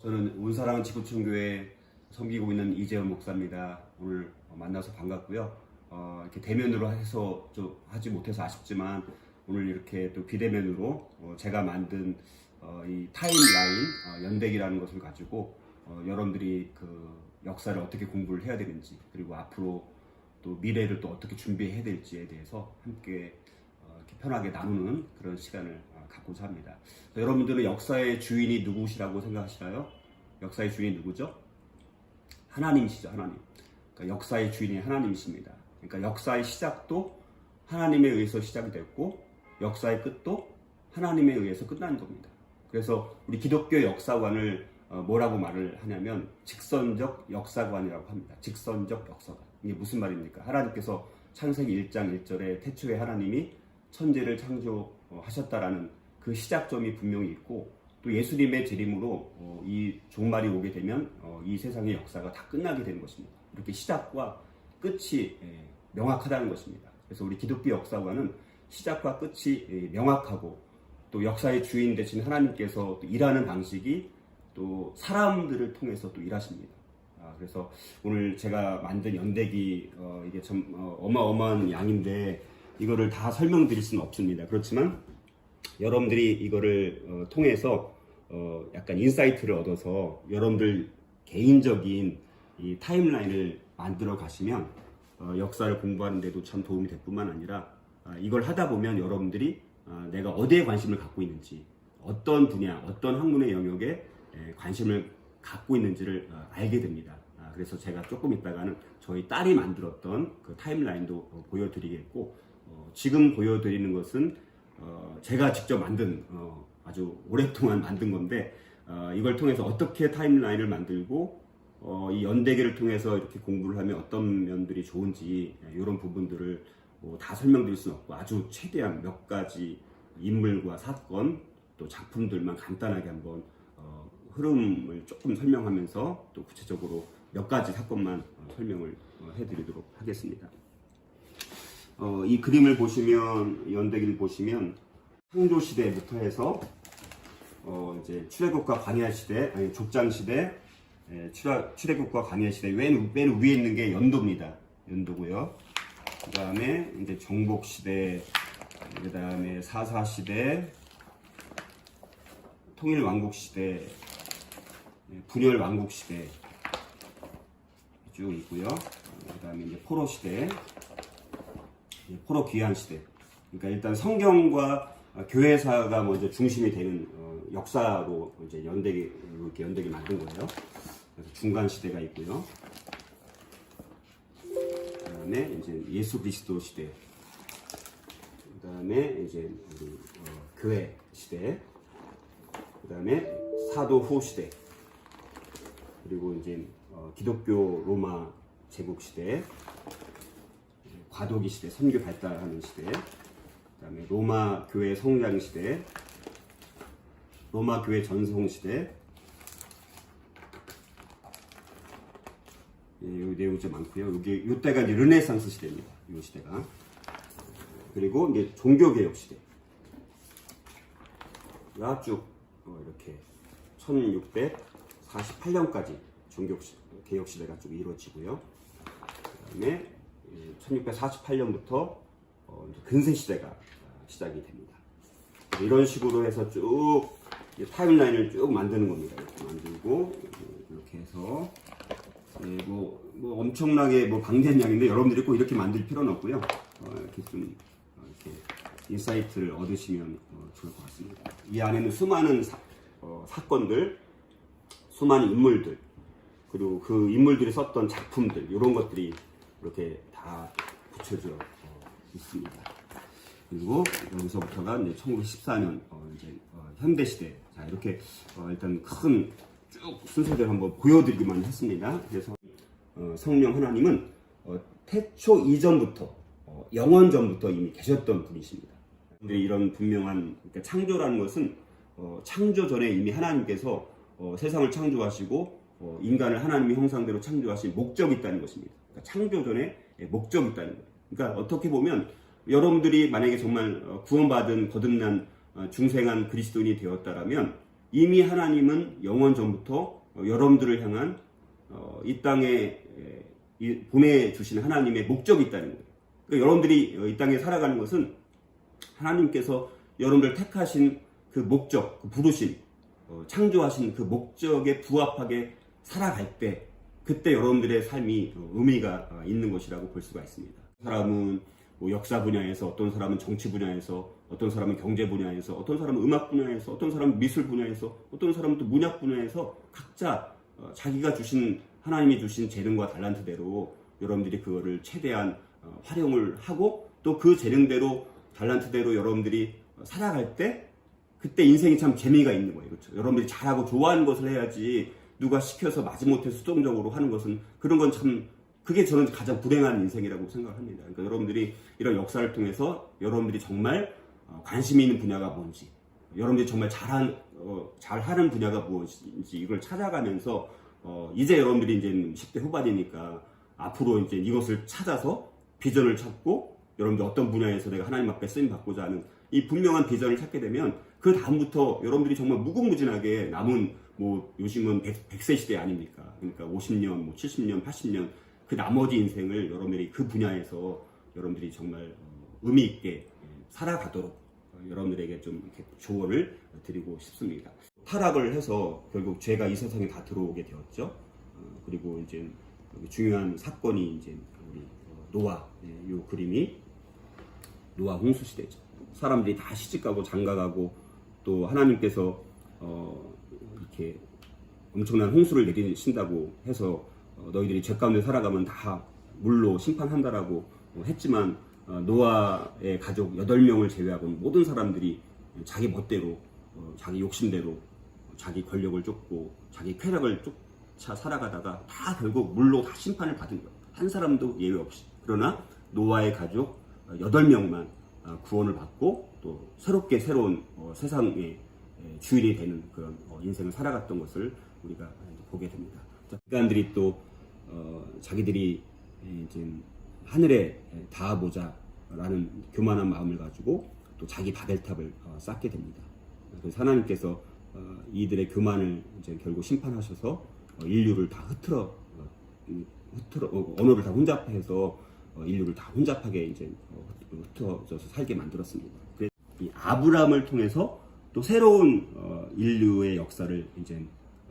저는 온사랑은 지구촌교회 섬기고 있는 이재현 목사입니다. 오늘 만나서 반갑고요. 이렇게 대면으로 해서 좀 하지 못해서 아쉽지만 오늘 이렇게 또 비대면으로 제가 만든 이 타임라인 연대기라는 것을 가지고 여러분들이 그 역사를 어떻게 공부를 해야 되는지, 그리고 앞으로 또 미래를 또 어떻게 준비해야 될지에 대해서 함께 이렇게 편하게 나누는 그런 시간을 갖고자 합니다. 여러분들은 역사의 주인이 누구시라고 생각하시나요? 역사의 주인이 누구죠? 하나님이시죠. 하나님. 그러니까 역사의 주인이 하나님이십니다. 그러니까 역사의 시작도 하나님에 의해서 시작이 됐고, 역사의 끝도 하나님에 의해서 끝난 겁니다. 그래서 우리 기독교 역사관을 뭐라고 말을 하냐면 직선적 역사관이라고 합니다. 직선적 역사관. 이게 무슨 말입니까? 하나님께서 창세기 1장 1절에 태초에 하나님이 천지를 창조하셨다라는 그 시작점이 분명히 있고, 또 예수님의 재림으로 이 종말이 오게 되면 이 세상의 역사가 다 끝나게 되는 것입니다. 이렇게 시작과 끝이 명확하다는 것입니다. 그래서 우리 기독교 역사관은 시작과 끝이 명확하고, 또 역사의 주인 되신 하나님께서 또 일하는 방식이 또 사람들을 통해서 또 일하십니다. 그래서 오늘 제가 만든 연대기 이게 참 어마어마한 양인데 이거를 다 설명드릴 수는 없습니다. 그렇지만 여러분들이 이거를 통해서 약간 인사이트를 얻어서 여러분들 개인적인 이 타임라인을 만들어 가시면 역사를 공부하는 데도 참 도움이 될 뿐만 아니라 이걸 하다 보면 여러분들이 내가 어디에 관심을 갖고 있는지, 어떤 분야, 어떤 학문의 영역에 관심을 갖고 있는지를 알게 됩니다. 그래서 제가 조금 있다가는 저희 딸이 만들었던 그 타임라인도 보여드리겠고, 지금 보여드리는 것은 제가 직접 만든 아주 오랫동안 만든 건데, 이걸 통해서 어떻게 타임라인을 만들고 이 연대기를 통해서 이렇게 공부를 하면 어떤 면들이 좋은지, 이런 부분들을 다 설명드릴 수는 없고 아주 최대한 몇 가지 인물과 사건 또 작품들만 간단하게 한번 흐름을 조금 설명하면서 또 구체적으로 몇 가지 사건만 설명을 해드리도록 하겠습니다. 이 그림을 보시면, 연대기를 보시면 창조 시대부터 해서 이제 출애굽과 광야 시대, 아니 족장 시대, 출애굽과 광야 시대, 맨 위에 있는 게 연도입니다. 연도고요. 그 다음에 이제 정복 시대, 그 다음에 사사 시대, 통일 왕국 시대, 분열 왕국 시대 쭉 있고요. 그 다음에 이제 포로 시대, 포로 귀환 시대. 그러니까 일단 성경과 교회사가 먼저 중심이 되는 역사로 이제 이렇게 연대기 만든 거예요. 그래서 중간 시대가 있고요. 그다음에 이제 예수 그리스도 시대. 그다음에 이제 우리 교회 시대. 그다음에 사도 후 시대. 그리고 이제 기독교 로마 제국 시대. 과도기 시대, 선교 발달하는 시대, 그다음에 로마 교회 성장 시대, 로마 교회 전성 시대, 이 내용이 좀 많고요. 이때가 이제 르네상스 시대입니다. 이 시대가. 그리고 이제 종교 개혁 시대. 쭉 이렇게 1648년까지 종교 개혁 시대가 쭉 이루어지고요. 그다음에 1648년부터 근세 시대가 시작이 됩니다. 이런 식으로 해서 쭉 타임라인을 쭉 만드는 겁니다. 이렇게 만들고 이렇게 해서 뭐 엄청나게 방대한 양인데 여러분들이 꼭 이렇게 만들 필요는 없고요. 이렇게 좀 이렇게 인사이트를 얻으시면 좋을 것 같습니다. 이 안에는 수많은 사건들, 수많은 인물들, 그리고 그 인물들이 썼던 작품들, 이런 것들이 이렇게 다 붙여져 있습니다. 그리고 여기서부터가 이제 1914년 이제 현대 시대. 자, 이렇게 일단 큰 쭉 순서대로 한번 보여드리기만 했습니다. 그래서 성령 하나님은 태초 이전부터 영원 전부터 이미 계셨던 분이십니다. 근데 이런 분명한, 그러니까 창조라는 것은 창조 전에 이미 하나님께서 세상을 창조하시고 인간을 하나님의 형상대로 창조하신 목적이 있다는 것입니다. 그러니까 창조 전에 목적이 있다는 거예요. 그러니까 어떻게 보면 여러분들이 만약에 정말 구원받은 거듭난 중생한 그리스도인이 되었다라면 이미 하나님은 영원 전부터 여러분들을 향한 이 땅에 보내주신 하나님의 목적이 있다는 거예요. 그러니까 여러분들이 이 땅에 살아가는 것은 하나님께서 여러분들 택하신 그 목적, 그 부르심, 창조하신 그 목적에 부합하게 살아갈 때 그때 여러분들의 삶이 의미가 있는 것이라고 볼 수가 있습니다. 사람은 뭐 역사 분야에서, 어떤 사람은 정치 분야에서, 어떤 사람은 경제 분야에서, 어떤 사람은 음악 분야에서, 어떤 사람은 미술 분야에서, 어떤 사람은 또 문학 분야에서 각자 자기가 주신, 하나님이 주신 재능과 달란트대로 여러분들이 그거를 최대한 활용을 하고 또 그 재능대로 달란트대로 여러분들이 살아갈 때 그때 인생이 참 재미가 있는 거예요. 그렇죠? 여러분들이 잘하고 좋아하는 것을 해야지 누가 시켜서 마지못해 수동적으로 하는 것은 그런 건 참 그게 저는 가장 불행한 인생이라고 생각합니다. 그러니까 여러분들이 이런 역사를 통해서 여러분들이 정말 관심이 있는 분야가 뭔지, 여러분들이 정말 잘하는 분야가 무엇인지 이걸 찾아가면서 이제 여러분들이 이제 10대 후반이니까 앞으로 이제 이것을 찾아서 비전을 찾고 여러분들 어떤 분야에서 내가 하나님 앞에 쓰임 받고자 하는 이 분명한 비전을 찾게 되면 그 다음부터 여러분들이 정말 무궁무진하게 남은 뭐 요즘은 100세 시대 아닙니까? 그러니까 50년, 뭐 70년, 80년 그 나머지 인생을 여러분들이 그 분야에서 여러분들이 정말 의미 있게 살아가도록 여러분들에게 좀 이렇게 조언을 드리고 싶습니다. 타락을 해서 결국 죄가 이 세상에 다 들어오게 되었죠. 그리고 이제 중요한 사건이 이제 우리 노아, 이 그림이 노아 홍수 시대죠. 사람들이 다 시집가고 장가가고 또 하나님께서 이렇게 엄청난 홍수를 내리신다고 해서 너희들이 죄 가운데 살아가면 다 물로 심판한다라고 했지만 노아의 가족 8명을 제외하고는 모든 사람들이 자기 멋대로 자기 욕심대로 자기 권력을 쫓고 자기 쾌락을 쫓아 살아가다가 다 결국 물로 다 심판을 받은 거예요. 한 사람도 예외 없이. 그러나 노아의 가족 8명만 구원을 받고 또 새롭게 새로운 세상의 주인이 되는 그런 인생을 살아갔던 것을 우리가 보게 됩니다. 인간들이 또 자기들이 이제 하늘에 닿아보자라는 교만한 마음을 가지고 또 자기 바벨탑을 쌓게 됩니다. 그래서 하나님께서 이들의 교만을 이제 결국 심판하셔서 인류를 다 언어를 다 혼잡해서 인류를 다 혼잡하게 이제 흩어져서 살게 만들었습니다. 그래서 이 아브라함을 통해서 또 새로운 인류의 역사를 이제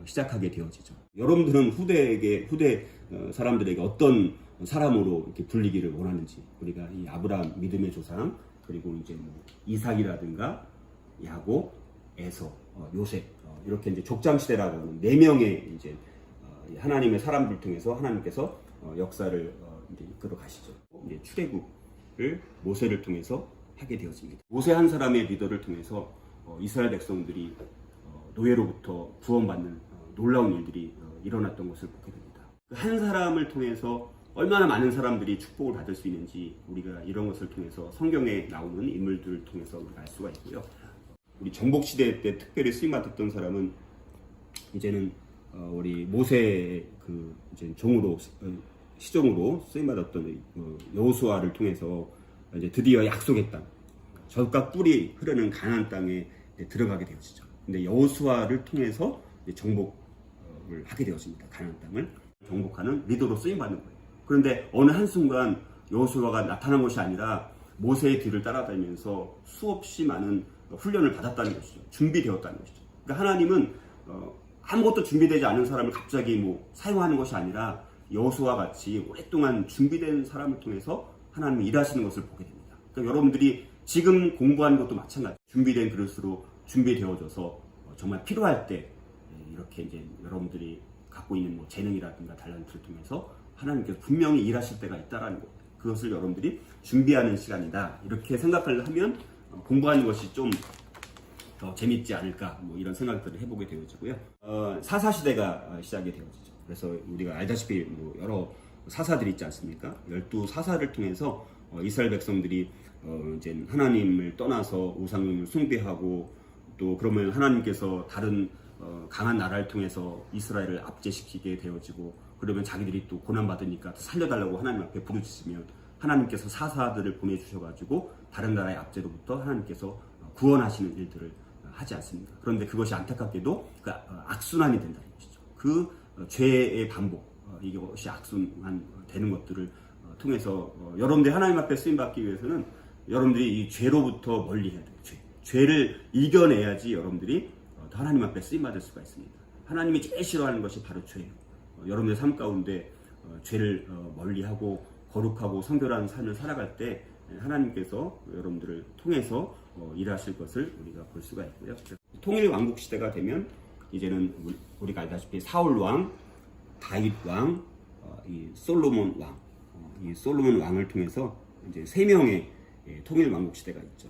시작하게 되어지죠. 여러분들은 후대 사람들에게 어떤 사람으로 이렇게 불리기를 원하는지, 우리가 이 아브라함 믿음의 조상, 그리고 이제 뭐 이삭이라든가 야곱, 에서, 요셉 이렇게 이제 족장 시대라고 하는 4명의 이제 하나님의 사람들 통해서 하나님께서 역사를 이제 이끌어 가시죠. 이제 출애굽을 모세를 통해서 하게 되어집니다. 모세 한 사람의 리더를 통해서 이스라엘 백성들이 노예로부터 구원받는 놀라운 일들이 일어났던 것을 보게 됩니다. 한 사람을 통해서 얼마나 많은 사람들이 축복을 받을 수 있는지 우리가 이런 것을 통해서 성경에 나오는 인물들을 통해서 우리가 알 수가 있고요. 우리 정복 시대 때 특별히 쓰임 받았던 사람은 이제는 우리 모세의 그 이제 시종으로 쓰임 받았던 여호수아를 통해서 이제 드디어 약속의 땅, 젖과 꿀이 흐르는 가나안 땅에 들어가게 되어지죠. 근데 여호수아를 통해서 정복을 하게 되었습니다. 가나안 땅을 정복하는 리더로 쓰임 받는 거예요. 그런데 어느 한순간 여호수아가 나타난 것이 아니라 모세의 뒤를 따라다니면서 수없이 많은 훈련을 받았다는 것이죠. 준비되었다는 것이죠. 그러니까 하나님은 아무것도 준비되지 않은 사람을 갑자기 뭐 사용하는 것이 아니라 여호수아와 같이 오랫동안 준비된 사람을 통해서 하나님이 일하시는 것을 보게 됩니다. 그러니까 여러분들이 지금 공부하는 것도 마찬가지. 준비된 그릇으로 준비되어져서 정말 필요할 때 이렇게 이제 여러분들이 갖고 있는 뭐 재능이라든가 달란트를 통해서 하나님께서 분명히 일하실 때가 있다라는 것. 그것을 여러분들이 준비하는 시간이다. 이렇게 생각을 하면 공부하는 것이 좀 더 재밌지 않을까, 뭐 이런 생각들을 해보게 되어지고요. 사사시대가 시작이 되어지죠. 그래서 우리가 알다시피 뭐 여러 사사들이 있지 않습니까? 12사사를 통해서 이스라엘 백성들이 이제 하나님을 떠나서 우상을 숭배하고 또 그러면 하나님께서 다른 강한 나라를 통해서 이스라엘을 압제시키게 되어지고 그러면 자기들이 또 고난받으니까 살려달라고 하나님 앞에 부르짖으면 하나님께서 사사들을 보내주셔가지고 다른 나라의 압제로부터 하나님께서 구원하시는 일들을 하지 않습니까? 그런데 그것이 안타깝게도 그 악순환이 된다는 것이죠. 그 죄의 반복, 이것이 악순환 되는 것들을 통해서 여러분들이 하나님 앞에 쓰임 받기 위해서는 여러분들이 이 죄로부터 멀리 해야 돼요. 죄를 이겨내야지 여러분들이 하나님 앞에 쓰임 받을 수가 있습니다. 하나님이 제일 싫어하는 것이 바로 죄예요. 여러분의 삶 가운데 죄를 멀리하고 거룩하고 성결한 삶을 살아갈 때 하나님께서 여러분들을 통해서 일하실 것을 우리가 볼 수가 있고요. 통일 왕국 시대가 되면 이제는 우리가 알다시피 사울 왕, 다윗 왕, 이 솔로몬 왕, 이 솔로몬 왕을 통해서 이제 3명의 통일 왕국 시대가 있죠.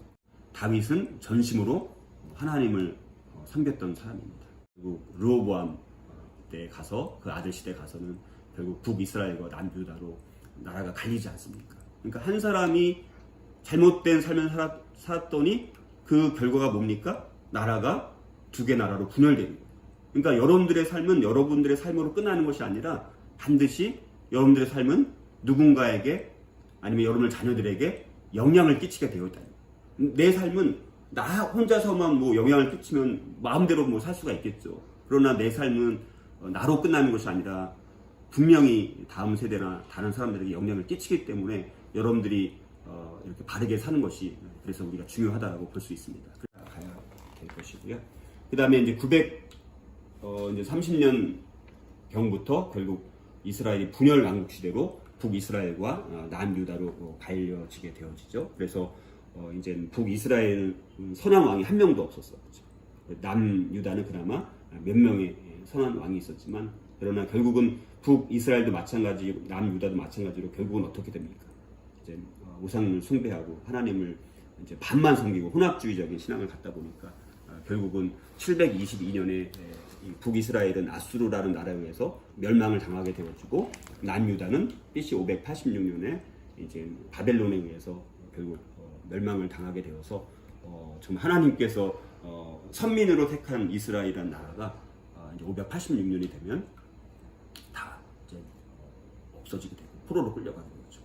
다윗은 전심으로 하나님을 섬겼던 사람입니다. 그리고 르호보암 때 가서 그 아들 시대 가서는 결국 북이스라엘과 남유다로 나라가 갈리지 않습니까? 그러니까 한 사람이 잘못된 삶을 살았더니 그 결과가 뭡니까? 나라가 2개 나라로 분열되는 거예요. 그러니까 여러분들의 삶은 여러분들의 삶으로 끝나는 것이 아니라 반드시 여러분들의 삶은 누군가에게 아니면 여러분의 자녀들에게 영향을 끼치게 되어 있다. 내 삶은 나 혼자서만 뭐 영향을 끼치면 마음대로 뭐 살 수가 있겠죠. 그러나 내 삶은 나로 끝나는 것이 아니라 분명히 다음 세대나 다른 사람들에게 영향을 끼치기 때문에 여러분들이 이렇게 바르게 사는 것이 그래서 우리가 중요하다고 볼 수 있습니다. 가야 될 것이고요. 그 다음에 이제 930년 경부터 결국 이스라엘이 분열 왕국 시대로 북이스라엘과 남유다로 갈려지게 되어지죠. 그래서 이제 북이스라엘 선한 왕이 한 명도 없었어요. 남유다는 그나마 몇 명의 선한 왕이 있었지만 그러나 결국은 북이스라엘도 마찬가지, 남유다도 마찬가지로 결국은 어떻게 됩니까? 이제 우상을 숭배하고 하나님을 이제 반만 섬기고 혼합주의적인 신앙을 갖다 보니까 결국은 722년에 북이스라엘은 아수르라는 나라에 의해서 멸망을 당하게 되어지고 남유다는 BC 586년에 이제 바벨론에 의해서 결국 멸망을 당하게 되어서 정말 하나님께서 선민으로 택한 이스라엘이라는 나라가 이제 586년이 되면 다 이제 없어지게 되고 포로로 끌려가는 거죠.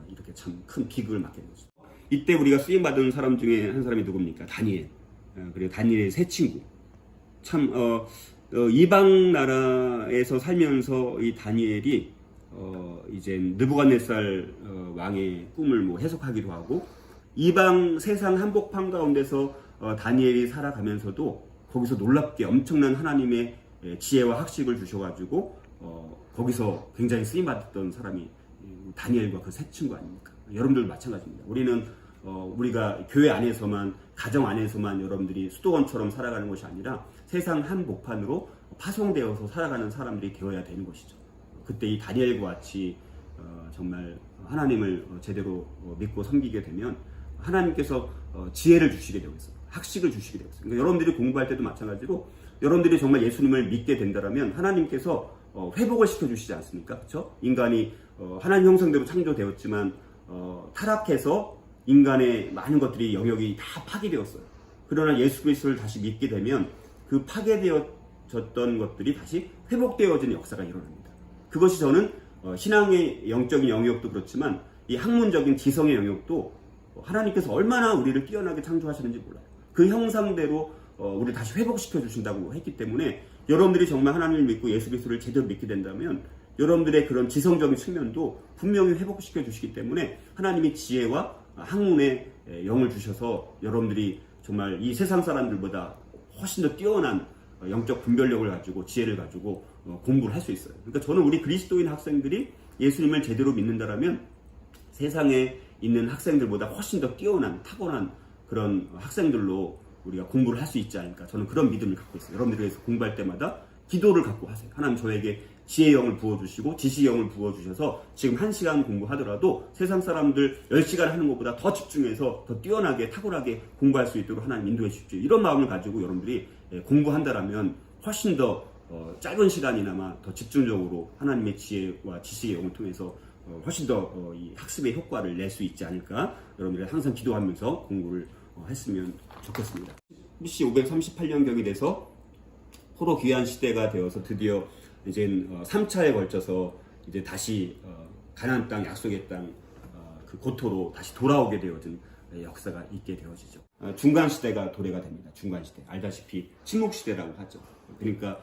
이렇게 참 큰 비극을 맞게 된 거죠. 이때 우리가 쓰임 받은 사람 중에 한 사람이 누굽니까? 다니엘. 그리고 다니엘의 세 친구. 참 이방 나라에서 살면서 이 다니엘이 이제 느부갓네살 왕의 꿈을 뭐 해석하기도 하고 이방 세상 한복판 가운데서 다니엘이 살아가면서도 거기서 놀랍게 엄청난 하나님의 지혜와 학식을 주셔가지고 거기서 굉장히 쓰임 받았던 사람이 다니엘과 그 세 친구 아닙니까? 여러분들도 마찬가지입니다. 우리는 우리가 교회 안에서만 가정 안에서만 여러분들이 수도원처럼 살아가는 것이 아니라 세상 한복판으로 파송되어서 살아가는 사람들이 되어야 되는 것이죠. 그때 이 다니엘과 같이 정말 하나님을 제대로 믿고 섬기게 되면 하나님께서 지혜를 주시게 되고 있어요. 학식을 주시게 되고 있어요. 그러니까 여러분들이 공부할 때도 마찬가지로 여러분들이 정말 예수님을 믿게 된다면 하나님께서 회복을 시켜주시지 않습니까? 그렇죠? 인간이 하나님 형상대로 창조되었지만 타락해서 인간의 많은 것들이 영역이 다 파괴되었어요. 그러나 예수 그리스도를 다시 믿게 되면 그 파괴되어졌던 것들이 다시 회복되어지는 역사가 일어납니다. 그것이 저는 신앙의 영적인 영역도 그렇지만 이 학문적인 지성의 영역도 하나님께서 얼마나 우리를 뛰어나게 창조하셨는지 몰라요. 그 형상대로 우리를 다시 회복시켜 주신다고 했기 때문에 여러분들이 정말 하나님을 믿고 예수 그리스도를 제대로 믿게 된다면 여러분들의 그런 지성적인 측면도 분명히 회복시켜 주시기 때문에 하나님이 지혜와 학문의 영을 주셔서 여러분들이 정말 이 세상 사람들보다 훨씬 더 뛰어난 영적 분별력을 가지고 지혜를 가지고 공부를 할 수 있어요. 그러니까 저는 우리 그리스도인 학생들이 예수님을 제대로 믿는다라면 세상에 있는 학생들보다 훨씬 더 뛰어난 타고난 그런 학생들로 우리가 공부를 할 수 있지 않을까, 저는 그런 믿음을 갖고 있어요. 여러분들이 공부할 때마다 기도를 갖고 하세요. 하나님 저에게 지혜의 영을 부어주시고 지식의 영을 부어주셔서 지금 1시간 공부하더라도 세상 사람들 10시간 하는 것보다 더 집중해서 더 뛰어나게 탁월하게 공부할 수 있도록 하나님 인도해 주십시오. 이런 마음을 가지고 여러분들이 공부한다라면 훨씬 더 짧은 시간이나마 더 집중적으로 하나님의 지혜와 지식의 영을 통해서 훨씬 더 이 학습의 효과를 낼 수 있지 않을까, 여러분들이 항상 기도하면서 공부를 했으면 좋겠습니다. BC 538년경이 돼서 포로 귀환 시대가 되어서 드디어 이제 3차에 걸쳐서 이제 다시 가나안 땅, 약속의 땅 그 고토로 다시 돌아오게 되어진 역사가 있게 되어지죠. 중간 시대가 도래가 됩니다. 중간 시대. 알다시피 침묵 시대라고 하죠. 그러니까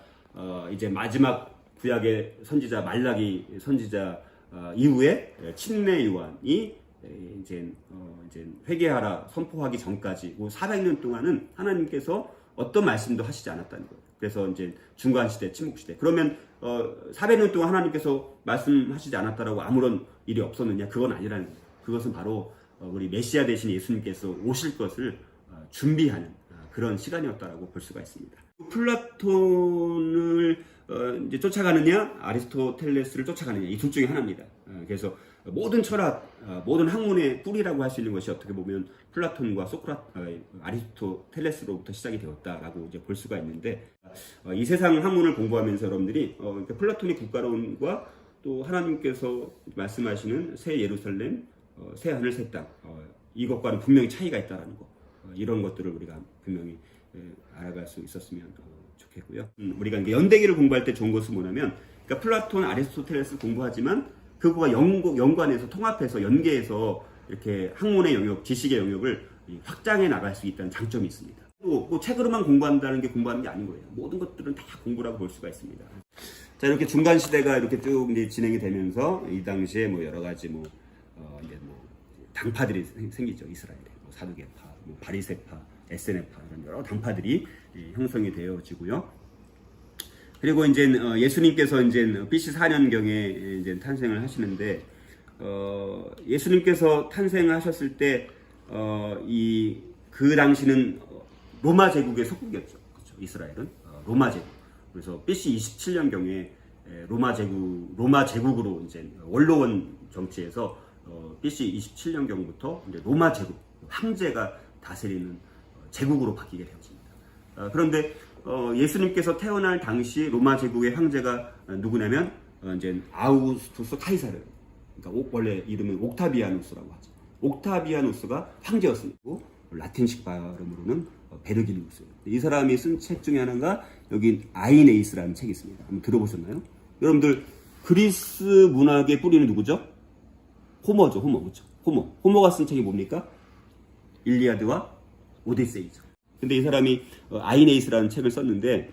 이제 마지막 구약의 선지자 말라기 선지자 이후에 침례 요한이 이제 회개하라 선포하기 전까지 400년 동안은 하나님께서 어떤 말씀도 하시지 않았다는 거예요. 그래서 이제 중간 시대, 침묵 시대. 그러면 400년 동안 하나님께서 말씀하시지 않았다라고 아무런 일이 없었느냐? 그건 아니라는 거예요. 그것은 바로 우리 메시아 되신 예수님께서 오실 것을 준비하는 그런 시간이었다라고 볼 수가 있습니다. 플라톤을 이제 쫓아가느냐, 아리스토텔레스를 쫓아가느냐, 이 둘 중에 하나입니다. 그래서 모든 철학, 모든 학문의 뿌리라고 할 수 있는 것이 어떻게 보면 플라톤과 아리스토텔레스로부터 시작이 되었다라고 이제 볼 수가 있는데, 이 세상 학문을 공부하면서 여러분들이 플라토닉 국가론과 또 하나님께서 말씀하시는 새 예루살렘, 새 하늘, 새 땅, 이것과는 분명히 차이가 있다라는 거, 이런 것들을 우리가 분명히 알아갈 수 있었으면 좋겠고요. 우리가 이제 연대기를 공부할 때 좋은 것은 뭐냐면, 그러니까 플라톤, 아리스토텔레스 공부하지만 그거와 연관해서 통합해서 연계해서 이렇게 학문의 영역, 지식의 영역을 확장해 나갈 수 있다는 장점이 있습니다. 또 뭐 책으로만 공부한다는 게 공부하는 게 아닌 거예요. 모든 것들은 다 공부라고 볼 수가 있습니다. 자, 이렇게 중간 시대가 이렇게 쭉 이제 진행이 되면서 이 당시에 뭐 여러 가지 이제 당파들이 생기죠. 이스라엘에 사두개파, 바리새파, 에세네파 이런 여러 당파들이 형성이 되어지고요. 그리고 이제 예수님께서 이제 BC 4년경에 이제 탄생을 하시는데, 예수님께서 탄생을 하셨을 때 그 당시는 로마 제국의 속국이었죠. 그렇죠? 이스라엘은 로마 제국. 그래서 BC 27년경에 로마 제국으로 이제 원로원 정치에서 BC 27년경부터 이제 로마 제국, 황제가 다스리는 제국으로 바뀌게 되었습니다. 그런데 예수님께서 태어날 당시 로마 제국의 황제가 누구냐면 이제 아우구스투스 카이사르. 그러니까 원래 이름은 옥타비아누스라고 하죠. 옥타비아누스가 황제였습니다. 라틴식 발음으로는 베르기니우스. 이 사람이 쓴 책 중에 하나가 여기 아이네이스라는 책이 있습니다. 한번 들어보셨나요? 여러분들 그리스 문학의 뿌리는 누구죠? 호머죠. 호머. 그렇죠? 호머가 쓴 책이 뭡니까? 일리아드와 오디세이죠. 근데 이 사람이 아이네이스라는 책을 썼는데,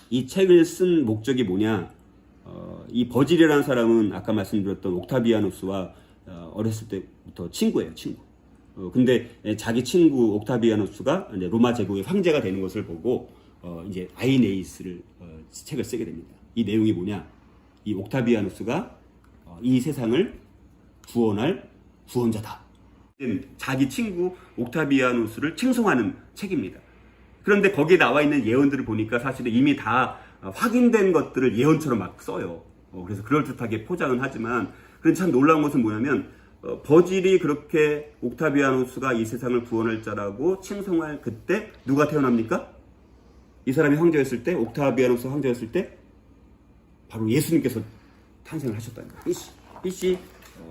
이 책을 쓴 목적이 뭐냐? 이 버질이라는 사람은 아까 말씀드렸던 옥타비아누스와 어렸을 때부터 친구예요, 친구. 근데 자기 친구 옥타비아누스가 이제 로마 제국의 황제가 되는 것을 보고 이제 아이네이스를 책을 쓰게 됩니다. 이 내용이 뭐냐? 이 옥타비아누스가 이 세상을 구원할 구원자다. 자기 친구 옥타비아누스를 칭송하는 책입니다. 그런데 거기에 나와 있는 예언들을 보니까 사실은 이미 다 확인된 것들을 예언처럼 막 써요. 그래서 그럴듯하게 포장은 하지만, 그런데 참 놀라운 것은 뭐냐면, 버질이 그렇게 옥타비아누스가 이 세상을 구원할 자라고 칭송할 그때 누가 태어납니까? 이 사람이 황제였을 때, 옥타비아누스 황제였을 때 바로 예수님께서 탄생을 하셨다는 거예요. BC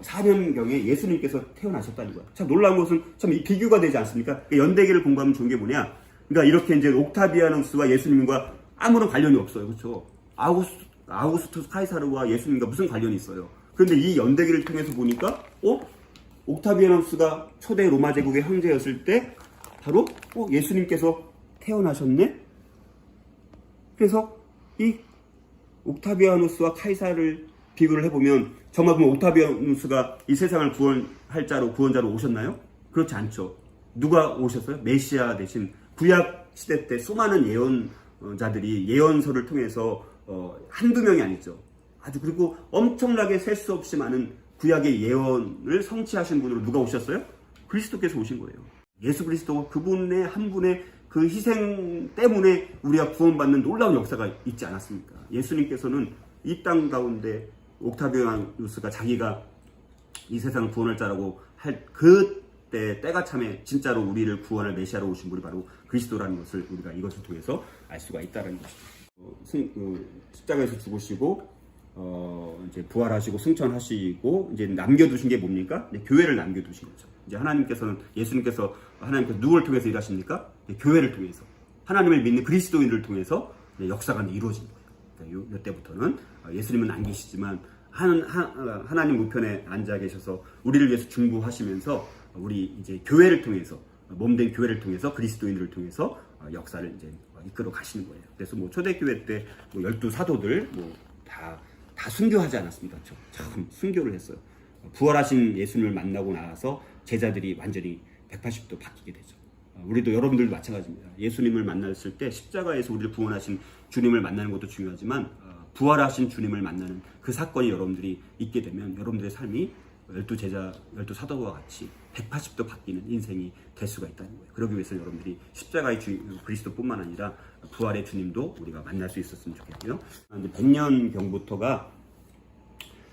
4년경에 예수님께서 태어나셨다는 거야. 참 놀라운 것은 참 비교가 되지 않습니까? 연대기를 공부하면 좋은 게 뭐냐? 그러니까 이렇게 이제 옥타비아누스와 예수님과 아무런 관련이 없어요. 그렇죠? 아우구스투스 카이사르와 예수님과 무슨 관련이 있어요? 그런데 이 연대기를 통해서 보니까 옥타비아누스가 초대 로마 제국의 황제였을 때 바로 예수님께서 태어나셨네? 그래서 이 옥타비아누스와 카이사르를 비교를 해보면 정말 그럼 옥타비아누스가 이 세상을 구원할 자로, 구원자로 오셨나요? 그렇지 않죠. 누가 오셨어요? 메시아 대신 구약 시대 때 수많은 예언자들이 예언서를 통해서 한두 명이 아니죠. 아주 그리고 엄청나게 셀 수 없이 많은 구약의 예언을 성취하신 분으로 누가 오셨어요? 그리스도께서 오신 거예요. 예수 그리스도 그분의 한 분의 그 희생 때문에 우리가 구원받는 놀라운 역사가 있지 않았습니까? 예수님께서는 이 땅 가운데 옥타비아누스가 자기가 이 세상을 구원할 자라고 할 그때 때가 참에 진짜로 우리를 구원할 메시아로 오신 분이 바로 그리스도라는 것을 우리가 이것을 통해서 알 수가 있다는 것이죠. 십자가에서 죽으시고 이제 부활하시고 승천하시고 이제 남겨두신 게 뭡니까? 교회를 남겨두신 거죠. 이제 예수님께서 누구를 통해서 일하십니까? 교회를 통해서, 하나님을 믿는 그리스도인을 통해서 역사가 이루어진 거예요. 그러니까 이때부터는 예수님은 안 계시지만 하나님 우편에 앉아 계셔서 우리를 위해서 중보하시면서 우리 이제 교회를 통해서 몸된 교회를 통해서 그리스도인들을 통해서 역사를 이제 이끌어 가시는 거예요. 그래서 뭐 초대교회 때 뭐 12사도들 뭐 다 순교하지 않았습니까? 참 순교를 했어요. 부활하신 예수님을 만나고 나서 제자들이 완전히 180도 바뀌게 되죠. 우리도 여러분들도 마찬가지입니다. 예수님을 만났을 때 십자가에서 우리를 구원하신 주님을 만나는 것도 중요하지만 부활하신 주님을 만나는 그 사건이 여러분들이 있게 되면 여러분들의 삶이 12제자, 12사도와 같이 180도 바뀌는 인생이 될 수가 있다는 거예요. 그러기 위해서 여러분들이 십자가의 그리스도뿐만 아니라 부활의 주님도 우리가 만날 수 있었으면 좋겠고요. 100년경부터가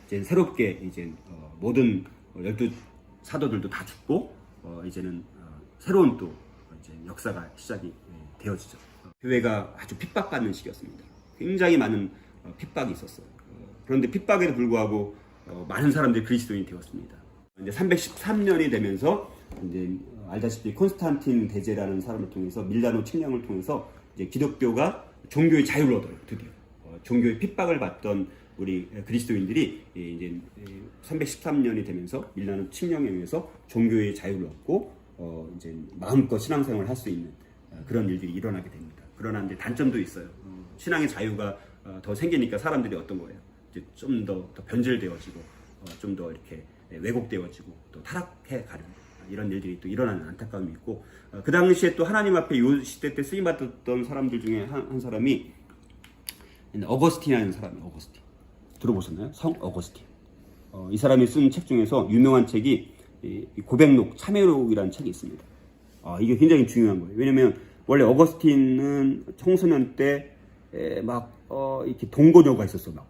이제 새롭게 이제 모든 12사도들도 다 죽고 이제는 새로운 또 이제 역사가 시작이 되어지죠. 교회가 아주 핍박받는 시기였습니다. 굉장히 많은 핍박이 있었어요. 그런데 핍박에도 불구하고 많은 사람들이 그리스도인이 되었습니다. 이제 313년이 되면서 이제 알다시피 콘스탄틴 대제라는 사람을 통해서 밀라노 칙령을 통해서 이제 기독교가 종교의 자유를 얻어요. 드디어 종교의 핍박을 받던 우리 그리스도인들이 이제 313년이 되면서 밀라노 칙령에 의해서 종교의 자유를 얻고 이제 마음껏 신앙생활을 할 수 있는 그런 일들이 일어나게 됩니다. 그러나 이제 단점도 있어요. 신앙의 자유가 더 생기니까 사람들이 어떤 거예요? 이제 좀 더 변질되어지고 좀 더 이렇게 왜곡되어지고 또 타락해 가는 이런 일들이 또 일어나는 안타까움이 있고 그 당시에 또 하나님 앞에 이 시대 때 쓰임 받았던 사람들 중에 한 사람이 어거스틴이라는 사람이에요. 어거스틴 들어보셨나요? 성 어거스틴. 이 사람이 쓴 책 중에서 유명한 책이 고백록, 참회록이라는 책이 있습니다. 이게 굉장히 중요한 거예요. 왜냐면 원래 어거스틴은 청소년 때 막 이렇게 동거녀가 있었어. 막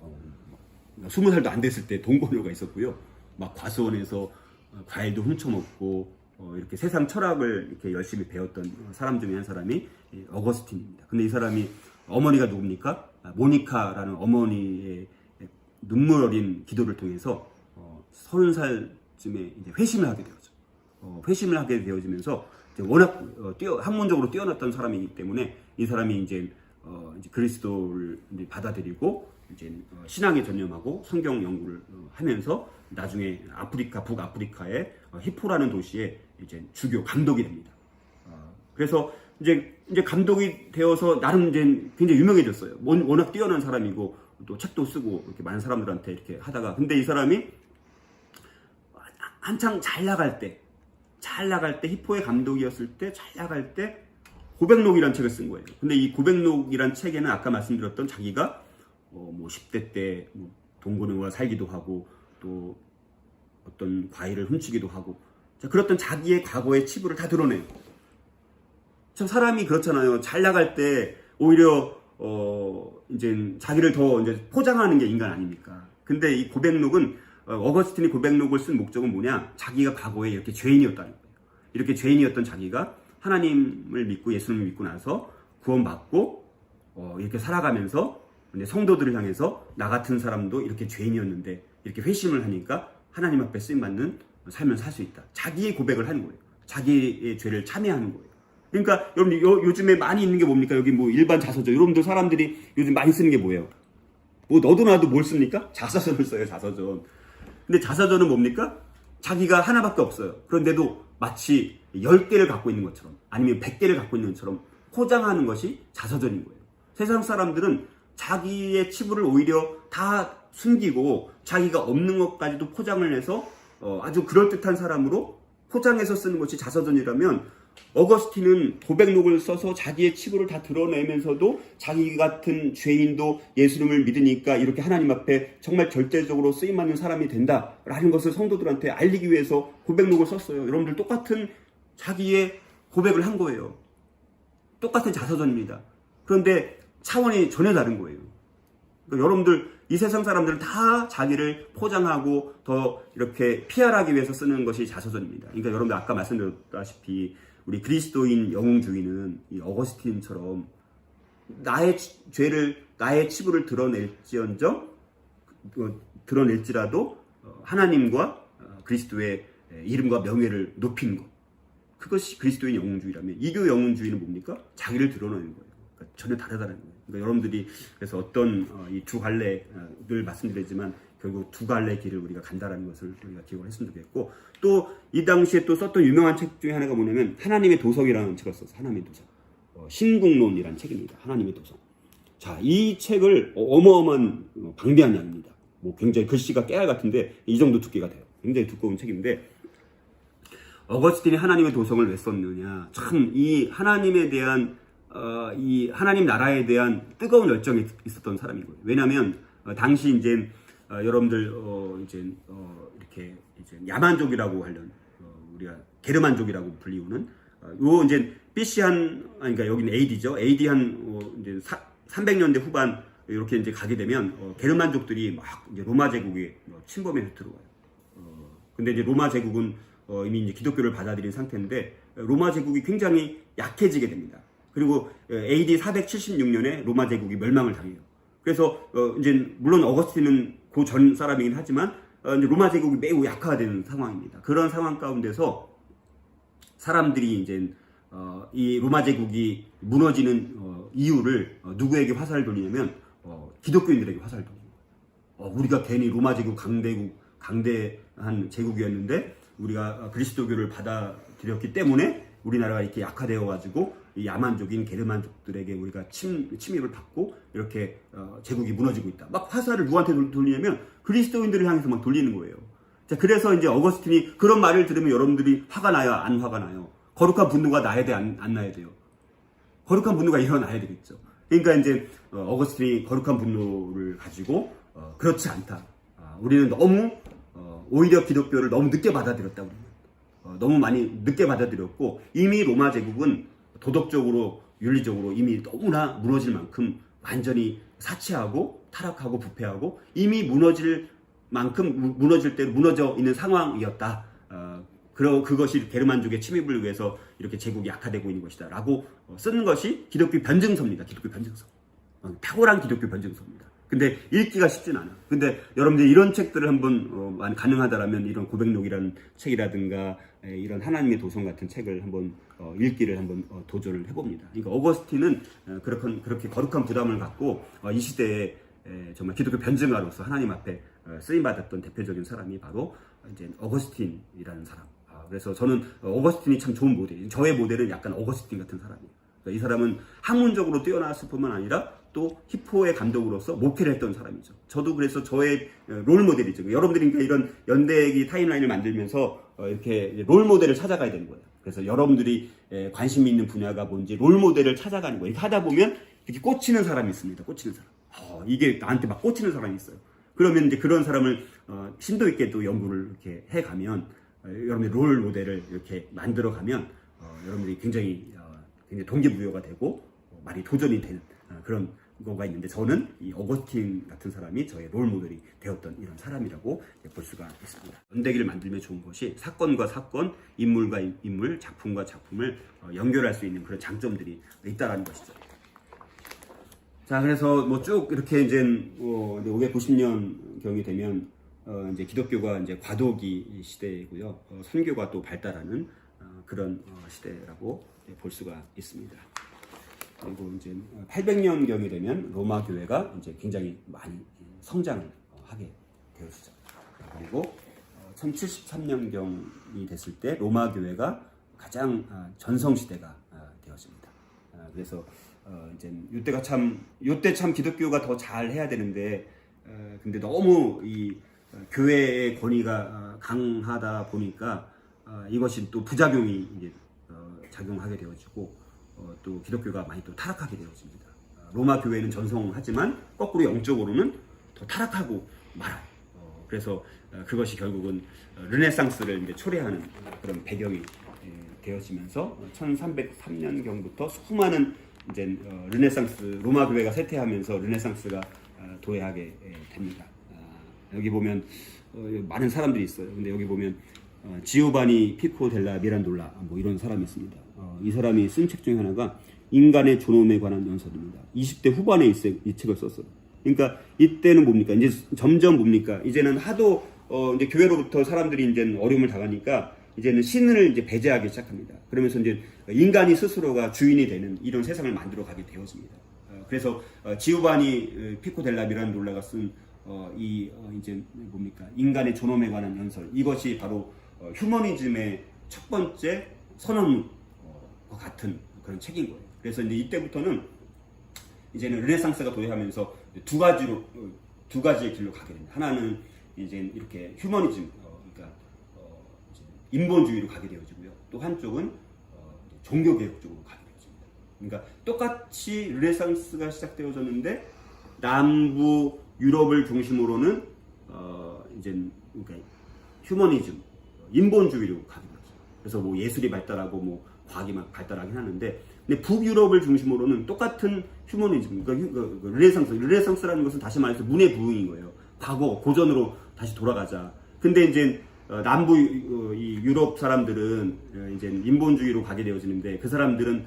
20살도 안 됐을 때 동거녀가 있었고요. 막 과수원에서 과일도 훔쳐먹고 이렇게 세상 철학을 이렇게 열심히 배웠던 사람 중에 한 사람이 어거스틴입니다. 근데 이 사람이 어머니가 누굽니까? 모니카라는 어머니의 눈물 어린 기도를 통해서 30살쯤에 이제 회심을 하게 되었죠. 회심을 하게 되어지면서 이제 워낙 학문적으로 뛰어났던 사람이기 때문에 이 사람이 이제 그리스도를 이제 받아들이고 이제 신앙에 전념하고 성경 연구를 하면서 나중에 북아프리카의 히포라는 도시에 이제 주교 감독이 됩니다. 그래서 이제 감독이 되어서 나름 이제 굉장히 유명해졌어요. 워낙 뛰어난 사람이고 또 책도 쓰고 이렇게 많은 사람들한테 이렇게 하다가 근데 이 사람이 한창 잘 나갈 때 히포의 감독이었을 때 잘 나갈 때 고백록이라는 책을 쓴 거예요. 근데 이 고백록이라는 책에는 아까 말씀드렸던 자기가 뭐 10대 때 동거녀와 살기도 하고 또 어떤 과일을 훔치기도 하고 그랬던 자기의 과거의 치부를 다 드러내요. 참 사람이 그렇잖아요. 잘 나갈 때 오히려 이제 자기를 더 이제 포장하는 게 인간 아닙니까? 근데 이 고백록은 어거스틴이 고백록을 쓴 목적은 뭐냐? 자기가 과거에 이렇게 죄인이었다는 거예요. 이렇게 죄인이었던 자기가 하나님을 믿고 예수님을 믿고 나서 구원받고 이렇게 살아가면서 이제 성도들을 향해서 나 같은 사람도 이렇게 죄인이었는데 이렇게 회심을 하니까 하나님 앞에 쓰임받는 삶을 살 수 있다. 자기의 고백을 하는 거예요. 자기의 죄를 참회하는 거예요. 그러니까 여러분 요즘에 많이 있는 게 뭡니까? 여기 뭐 일반 자서전. 여러분들 사람들이 요즘 많이 쓰는 게 뭐예요? 뭐 너도 나도 뭘 씁니까? 자서전을 써요. 자서전. 근데 자서전은 뭡니까? 자기가 하나밖에 없어요. 그런데도 마치 10개를 갖고 있는 것처럼 아니면 100개를 갖고 있는 것처럼 포장하는 것이 자서전인 거예요. 세상 사람들은 자기의 치부를 오히려 다 숨기고 자기가 없는 것까지도 포장을 해서 아주 그럴듯한 사람으로 포장해서 쓰는 것이 자서전이라면 어거스틴은 고백록을 써서 자기의 치부를 다 드러내면서도 자기 같은 죄인도 예수님을 믿으니까 이렇게 하나님 앞에 정말 절대적으로 쓰임받는 사람이 된다라는 것을 성도들한테 알리기 위해서 고백록을 썼어요. 여러분들 똑같은 자기의 고백을 한 거예요. 똑같은 자서전입니다. 그런데 차원이 전혀 다른 거예요. 그러니까 여러분들 이 세상 사람들은 다 자기를 포장하고 더 이렇게 PR하기 위해서 쓰는 것이 자서전입니다. 그러니까 여러분들 아까 말씀드렸다시피 우리 그리스도인 영웅주의는 이 어거스틴처럼 나의 죄를 나의 치부를 드러낼지라도 하나님과 그리스도의 이름과 명예를 높이는 것, 그것이 그리스도인 영웅주의라면 이교 영웅주의는 뭡니까? 자기를 드러내는 거예요. 그러니까 전혀 다르다는 거예요. 그러니까 여러분들이 그래서 어떤 이 두 갈래 늘 말씀드리지만 결국 두 갈래 길을 우리가 간다라는 것을 우리가 기억을 했으면 좋겠고, 또 이 당시에 또 썼던 유명한 책 중에 하나가 뭐냐면 하나님의 도성이라는 책을 썼어요. 하나님의 도성. 신국론이라는 책입니다. 하나님의 도성. 자, 이 책을 어마어마한 방대한 양입니다. 뭐 굉장히 글씨가 깨알 같은데 이 정도 두께가 돼요. 굉장히 두꺼운 책인데, 어거스틴이 하나님의 도성을 왜 썼느냐? 참 이 하나님에 대한 이 하나님 나라에 대한 뜨거운 열정이 있었던 사람이고요. 왜냐하면 당시 이제 여러분들 이렇게 이제 야만족이라고 하는 우리가 게르만족이라고 불리우는 요 이제 BC 그러니까 여기는 AD죠. AD 이제 300년대 후반 이렇게 이제 가게 되면 게르만족들이 막 이제 로마 제국에 침범해서 들어와요. 근데 이제 로마 제국은 이미 이제 기독교를 받아들인 상태인데 로마 제국이 굉장히 약해지게 됩니다. 그리고 AD 476년에 로마 제국이 멸망을 당해요. 그래서 이제 물론 어거스틴은 그 전 사람이긴 하지만 이제 로마 제국이 매우 약화되는 상황입니다. 그런 상황 가운데서 사람들이 이제 이 로마 제국이 무너지는 이유를 누구에게 화살을 돌리냐면 기독교인들에게 화살을 돌립니다. 우리가 괜히 로마 제국 강대한 제국이었는데 우리가 그리스도교를 받아들였기 때문에 우리나라가 이렇게 약화되어 가지고 이 야만족인 게르만족들에게 우리가 침입을 받고 이렇게 제국이 무너지고 있다. 막 화살을 누구한테 돌리냐면 그리스도인들을 향해서 막 돌리는 거예요. 자, 그래서 이제 어거스틴이 그런 말을 들으면 여러분들이 화가 나요, 안 화가 나요? 거룩한 분노가 나야 돼, 안 나야 돼요? 거룩한 분노가 일어나야 되겠죠. 그러니까 이제 어거스틴이 거룩한 분노를 가지고 그렇지 않다. 우리는 너무 오히려 기독교를 너무 늦게 받아들였다고 합니다. 너무 많이 늦게 받아들였고 이미 로마 제국은 도덕적으로 윤리적으로 이미 너무나 무너질 만큼 완전히 사치하고 타락하고 부패하고 이미 무너질 만큼 무너질 대로 무너져 있는 상황이었다. 그것이 게르만족의 침입을 위해서 이렇게 제국이 약화되고 있는 것이다 라고 쓰는 것이 기독교 변증서입니다. 기독교 변증서. 탁월한 기독교 변증서입니다. 근데 읽기가 쉽진 않아. 근데 여러분들 이런 책들을 한번 가능하다라면 이런 고백록이라는 책이라든가 이런 하나님의 도성 같은 책을 한번 읽기를 한번 도전을 해봅니다. 그러니까 어거스틴은 그렇게 거룩한 부담을 갖고 이 시대에 정말 기독교 변증가로서 하나님 앞에 쓰임 받았던 대표적인 사람이 바로 이제 어거스틴이라는 사람. 그래서 저는 어거스틴이 참 좋은 모델이에요. 저의 모델은 약간 어거스틴 같은 사람이에요. 그러니까 이 사람은 학문적으로 뛰어났을 뿐만 아니라 또 히포의 감독으로서 목회를 했던 사람이죠. 저도 그래서 저의 롤 모델이죠. 여러분들이 그러니까 이런 연대기 타임라인을 만들면서 이렇게 롤 모델을 찾아가야 되는 거예요. 그래서 여러분들이 관심 있는 분야가 뭔지 롤 모델을 찾아가는 거예요. 이렇게 하다 보면 이렇게 꽂히는 사람이 있습니다. 꽂히는 사람. 이게 나한테 막 꽂히는 사람이 있어요. 그러면 이제 그런 사람을 심도 있게 또 연구를 이렇게 해가면 여러분들 롤 모델을 이렇게 만들어가면 여러분들이 굉장히 동기부여가 되고 많이 도전이 되는 그런 거가 있는데 저는 이 어거스틴 같은 사람이 저의 롤 모델이 되었던 이런 사람이라고 볼 수가 있습니다. 연대기를 만들면 좋은 것이 사건과 사건, 인물과 인물, 작품과 작품을 연결할 수 있는 그런 장점들이 있다라는 것이죠. 자, 그래서 뭐 쭉 이렇게 이제 590년 경이 되면 이제 기독교가 이제 과도기 시대이고요. 선교가 또 발달하는 그런 시대라고 볼 수가 있습니다. 그리고 이제 800년 경이 되면 로마 교회가 이제 굉장히 많이 성장을 하게 되었죠. 그리고 1073년 경이 됐을 때 로마 교회가 가장 전성 시대가 되었습니다. 그래서 이제 이때 참 기독교가 더 잘 해야 되는데 근데 너무 이 교회의 권위가 강하다 보니까 이것이 또 부작용이 이제 작용하게 되어지고 또 기독교가 많이 또 타락하게 되어집니다. 로마 교회는 전성하지만 거꾸로 영적으로는 더 타락하고 말아요. 그래서 그것이 결국은 르네상스를 이제 초래하는 그런 배경이 되어지면서 1303년 경부터 수많은 이제 르네상스 로마 교회가 쇠퇴하면서 르네상스가 도래하게 됩니다. 여기 보면 많은 사람들이 있어요. 근데 여기 보면 지오바니 피코 델라 미란돌라 뭐 이런 사람이 있습니다. 이 사람이 쓴 책 중에 하나가 인간의 존엄에 관한 연설입니다. 20대 후반에 이 책을 썼어요. 그러니까 이때는 뭡니까? 이제 점점 뭡니까? 이제는 하도 이제 교회로부터 사람들이 이제 어려움을 당하니까 이제는 신을 이제 배제하기 시작합니다. 그러면서 이제 인간이 스스로가 주인이 되는 이런 세상을 만들어 가게 되었습니다. 그래서 지오바니 피코 델라 미란돌라가 쓴 이제 뭡니까 인간의 존엄에 관한 연설 이것이 바로 휴머니즘의 첫 번째 선언과 같은 그런 책인 거예요. 그래서 이제 이때부터는 이제는 르네상스가 도래하면서 두 가지의 길로 가게 됩니다. 하나는 이제 이렇게 휴머니즘, 그러니까 이제 인본주의로 가게 되어지고요. 또 한쪽은 종교개혁 쪽으로 가게 되어집니다. 그러니까 똑같이 르네상스가 시작되어졌는데 남부 유럽을 중심으로는 이제 그러니까 휴머니즘, 인본주의로 가게 되었죠. 그래서 뭐 예술이 발달하고 뭐 과학이 막 발달하긴 하는데, 근데 북유럽을 중심으로는 똑같은 휴머니즘, 그러니까 르네상스라는 것은 다시 말해서 문의 부흥인 거예요. 과거, 고전으로 다시 돌아가자. 근데 이제 남부 이 유럽 사람들은 이제 인본주의로 가게 되어지는데 그 사람들은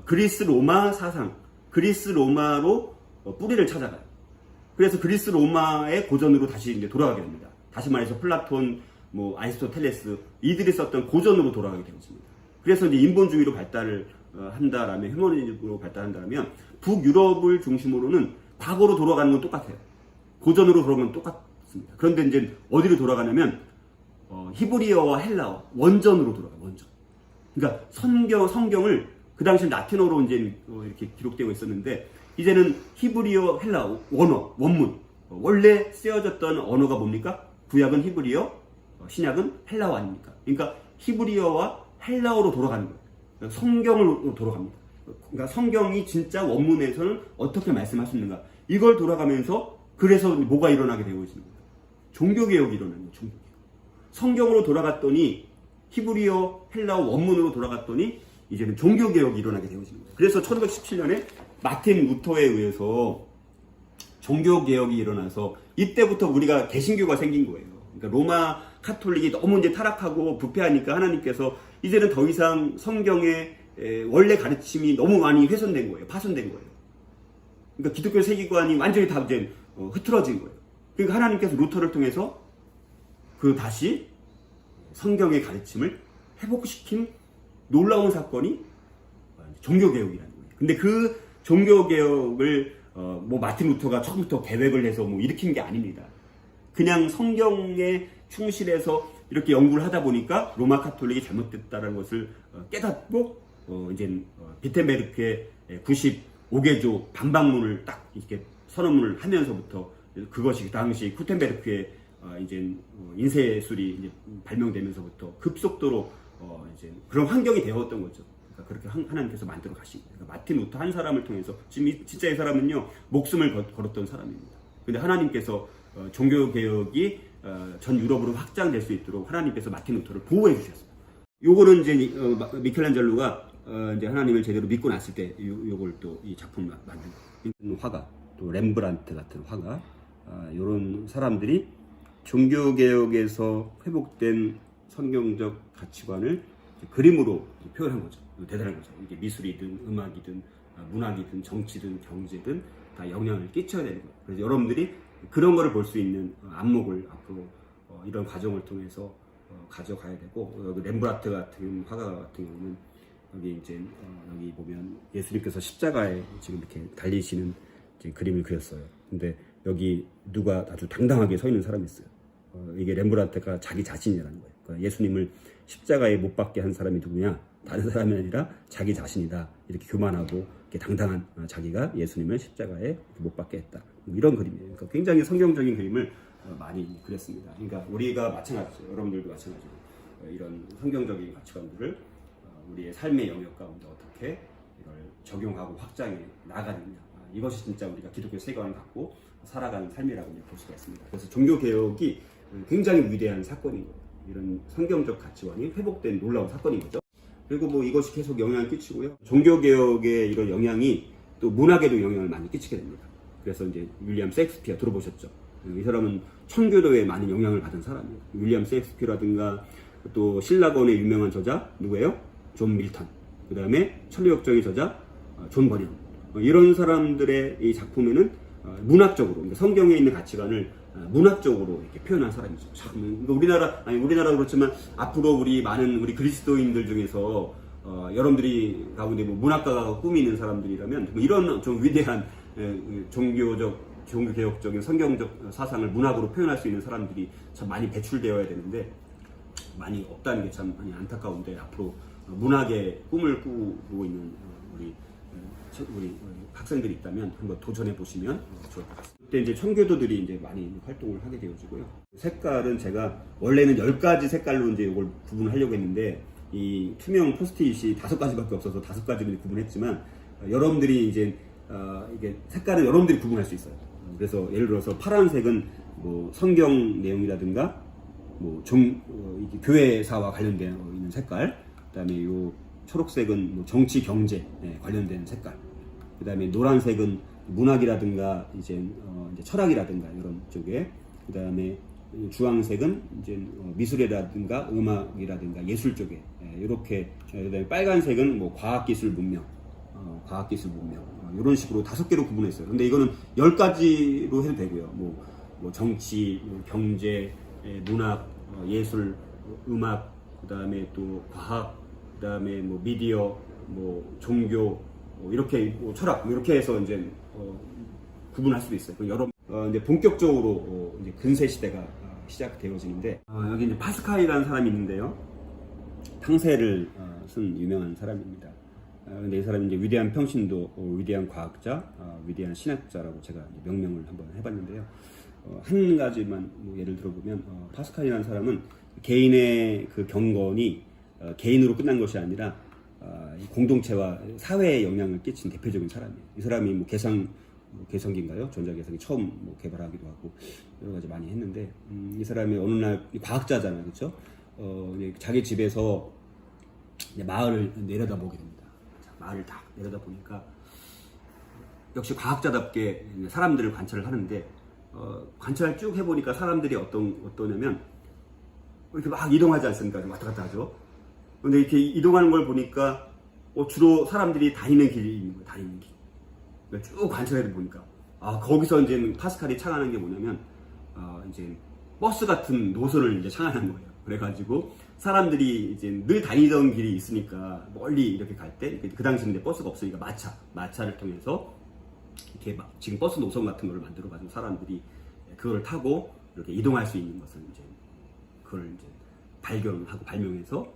그리스 로마 사상, 그리스 로마로 뿌리를 찾아가요. 그래서 그리스 로마의 고전으로 다시 이제 돌아가게 됩니다. 다시 말해서 플라톤, 뭐 아리스토텔레스 이들이 썼던 고전으로 돌아가게 되어집니다. 그래서 이제 인본주의로 발달을 한다라면, 휴머니즘으로 발달한다면 북유럽을 중심으로는 과거로 돌아가는 건 똑같아요. 고전으로 돌아가는 건 똑같습니다. 그런데 이제 어디로 돌아가냐면 히브리어와 헬라어 원전으로 돌아가요. 원전. 그러니까 성경을 그 당시 라틴어로 이제 이렇게 기록되고 있었는데 이제는 히브리어, 헬라어 원문 원래 쓰여졌던 언어가 뭡니까? 구약은 히브리어, 신약은 헬라어 아닙니까? 그러니까 히브리어와 헬라어로 돌아가는 거예요. 성경으로 돌아갑니다. 그러니까 성경이 진짜 원문에서는 어떻게 말씀하셨는가 이걸 돌아가면서 그래서 뭐가 일어나게 되어지는 거예요. 종교개혁이 일어나는 거예요. 종교개혁. 성경으로 돌아갔더니 히브리어, 헬라어 원문으로 돌아갔더니 이제는 종교개혁이 일어나게 되어지는 거예요. 그래서 1517년에 마틴 루터에 의해서 종교개혁이 일어나서 이때부터 우리가 개신교가 생긴 거예요. 그러니까 로마 카톨릭이 너무 이제 타락하고 부패하니까 하나님께서 이제는 더 이상 성경의 원래 가르침이 너무 많이 훼손된 거예요. 파손된 거예요. 그러니까 기독교 세계관이 완전히 다 이제 흐트러진 거예요. 그러니까 하나님께서 루터를 통해서 다시 성경의 가르침을 회복시킨 놀라운 사건이 종교개혁이라는 거예요. 근데 그 종교개혁을 뭐 마틴 루터가 처음부터 계획을 해서 뭐 일으킨 게 아닙니다. 그냥 성경에 충실해서 이렇게 연구를 하다 보니까 로마 카톨릭이 잘못됐다는 것을 깨닫고 이제 비텐베르크의 95개조 반박문을 딱 이렇게 선언문을 하면서부터 그것이 그 당시 구텐베르크의 이제 인쇄술이 이제 발명되면서부터 급속도로 이제 그런 환경이 되었던 거죠. 그러니까 그렇게 하나님께서 만들어 가신 거예요. 그러니까 마틴 루터 한 사람을 통해서 지금 진짜 이 사람은요 목숨을 걸었던 사람입니다. 근데 하나님께서 종교개혁이 전 유럽으로 확장될 수 있도록 하나님께서 마틴 루터를 보호해 주셨어요. 요거는 이제 미켈란젤로가 이제 하나님을 제대로 믿고 났을 때 요걸 또 이 작품을 만든 화가, 또 렘브란트 같은 화가, 요런 사람들이 종교개혁에서 회복된 성경적 가치관을 그림으로 표현한 거죠. 대단한 거죠. 이게 미술이든 음악이든 문학이든 정치든 경제든 다 영향을 끼쳐야 되는 거예요. 그래서 여러분들이 그런 거를 볼 수 있는 안목을 앞으로 이런 과정을 통해서 가져가야 되고, 여기 렘브란트 같은 화가 같은 경우는 여기 이제 여기 보면 예수님께서 십자가에 지금 이렇게 달리시는 그림을 그렸어요. 근데 여기 누가 아주 당당하게 서 있는 사람이 있어요. 이게 렘브란트가 자기 자신이라는 거예요. 그러니까 예수님을 십자가에 못 박게 한 사람이 누구냐? 다른 사람이 아니라 자기 자신이다. 이렇게 교만하고 이렇게 당당한 자기가 예수님을 십자가에 못 박게 했다. 이런 그림이에요. 그러니까 굉장히 성경적인 그림을 많이 그렸습니다. 그러니까 우리가 마찬가지죠. 여러분들도 마찬가지로 이런 성경적인 가치관들을 우리의 삶의 영역 가운데 어떻게 이걸 적용하고 확장해 나가느냐. 이것이 진짜 우리가 기독교 세계관을 갖고 살아가는 삶이라고 볼 수가 있습니다. 그래서 종교개혁이 굉장히 위대한 사건인 거예요. 이런 성경적 가치관이 회복된 놀라운 사건인 거죠. 그리고 뭐 이것이 계속 영향을 끼치고요. 종교개혁의 이런 영향이 또 문학에도 영향을 많이 끼치게 됩니다. 그래서 이제 윌리엄 셰익스피어 들어보셨죠? 이 사람은 청교도에 많은 영향을 받은 사람이에요. 윌리엄 셰익스피어라든가 또 신라권의 유명한 저자 누구예요? 존 밀턴. 그 다음에 천리역정의 저자 존 버년. 이런 사람들의 이 작품에는 문학적으로, 그러니까 성경에 있는 가치관을 문학적으로 이렇게 표현한 사람이죠. 참, 우리나라 그렇지만 앞으로 우리 많은 우리 그리스도인들 중에서 여러분들이 가운데 뭐 문학가가 꿈이 있는 사람들이라면 뭐 이런 좀 위대한 종교적 종교 개혁적인 성경적 사상을 문학으로 표현할 수 있는 사람들이 참 많이 배출되어야 되는데 많이 없다는 게 참 많이 안타까운데, 앞으로 문학의 꿈을 꾸고 있는 우리 학생들이 있다면 한번 도전해 보시면 좋을 것 같습니다. 그때 이제 청교도들이 이제 많이 활동을 하게 되어지고요. 색깔은 제가 원래는 10가지 색깔로 이제 이걸 구분하려고 했는데, 이 투명 포스트잇이 5가지밖에 없어서 5가지로 구분했지만, 여러분들이 이제 이게 색깔은 여러분들이 구분할 수 있어요. 그래서 예를 들어서 파란색은 뭐 성경 내용이라든가 뭐 이게 교회사와 관련된 있는 색깔, 그다음에 요 초록색은 뭐 정치 경제 관련된 색깔, 그다음에 노란색은 문학이라든가 이제 철학이라든가 이런 쪽에, 그다음에 주황색은 이제 미술이라든가 음악이라든가 예술 쪽에 이렇게, 그다음에 빨간색은 뭐 과학기술 문명, 이런 식으로 5개로 구분했어요. 근데 이거는 10가지로 해도 되고요. 뭐 정치, 경제, 문학, 예술, 음악, 그다음에 또 과학, 그다음에 뭐 미디어, 뭐 종교, 이렇게 뭐 철학, 이렇게 해서 이제 구분할 수도 있어요. 이제 본격적으로 이제 근세 시대가 시작되어지는데, 여기 이제 파스칼이라는 사람이 있는데요. 탕세를 쓴 유명한 사람입니다. 근데 이 사람이 이제 위대한 평신도, 위대한 과학자, 위대한 신학자라고 제가 명명을 한번 해봤는데요. 한 가지만 뭐 예를 들어보면, 파스칼이라는 사람은 개인의 그 경건이 개인으로 끝난 것이 아니라 공동체와 사회에 영향을 끼친 대표적인 사람이에요. 이 사람이 뭐 계산기인가요? 전자계산기 처음 뭐 개발하기도 하고 여러 가지 많이 했는데, 이 사람이 어느 날 과학자잖아요, 그렇죠? 자기 집에서 이제 마을을 내려다보게 됩니다. 마을을 딱 내려다보니까 역시 과학자답게 사람들을 관찰을 하는데, 관찰을 쭉 해보니까 사람들이 어떠냐면 이렇게 막 이동하지 않습니까? 왔다 갔다 하죠. 근데 이렇게 이동하는 걸 보니까 주로 사람들이 다니는 길이 있는 거예요. 다니는 길. 쭉 관찰해 보니까 거기서 이제 파스칼이 창안한 게 뭐냐면, 이제 버스 같은 노선을 이제 창안한 거예요. 그래가지고 사람들이 이제 늘 다니던 길이 있으니까 멀리 이렇게 갈 때, 그 당시는 이제 버스가 없으니까 마차를 통해서 이렇게 막 지금 버스 노선 같은 거를 만들어가지고 사람들이 그걸 타고 이렇게 이동할 수 있는 것을 이제 그걸 이제 발견하고 발명해서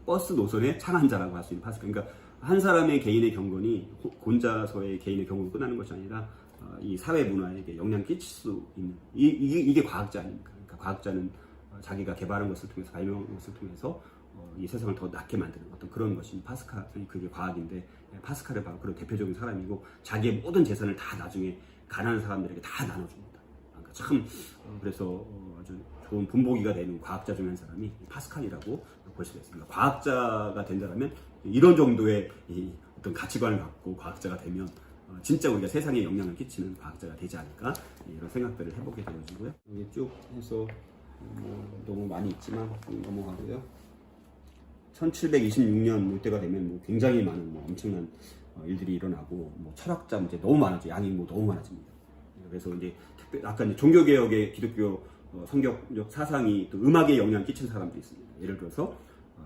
버스 노선의 창안자라고 할 수 있는 파스칼. 그러니까 한 사람의 개인의 경건이 혼자서의 개인의 경건으로 끝나는 것이 아니라 이 사회 문화에게 영향을 끼칠 수 있는, 이게 과학자 아닙니까? 그러니까 과학자는 자기가 개발한 것을 통해서, 발명한 것을 통해서 이 세상을 더 낫게 만드는 어떤 그런 것이 파스칼, 그게 과학인데, 파스칼은 바로 그런 대표적인 사람이고, 자기의 모든 재산을 다 나중에 가난한 사람들에게 다 나눠줍니다. 그러니까 참 그래서 아주 좋은 본보기가 되는 과학자 중에 한 사람이 파스칼이라고 볼 수가 있습니다. 과학자가 된다면 이런 정도의 어떤 가치관을 갖고 과학자가 되면 진짜 우리가 세상에 영향을 끼치는 과학자가 되지 않을까, 이런 생각들을 해보게 되어지고요. 여기 쭉 해서 너무 많이 있지만 넘어가고요. 1726년 이때가 되면 뭐 굉장히 많은 엄청난 일들이 일어나고, 철학자 문제 너무 많아져, 양이 너무 많아집니다. 그래서 이제 아까 이제 종교개혁의 기독교 성경적 사상이 또 음악에 영향을 끼친 사람들이 있습니다. 예를 들어서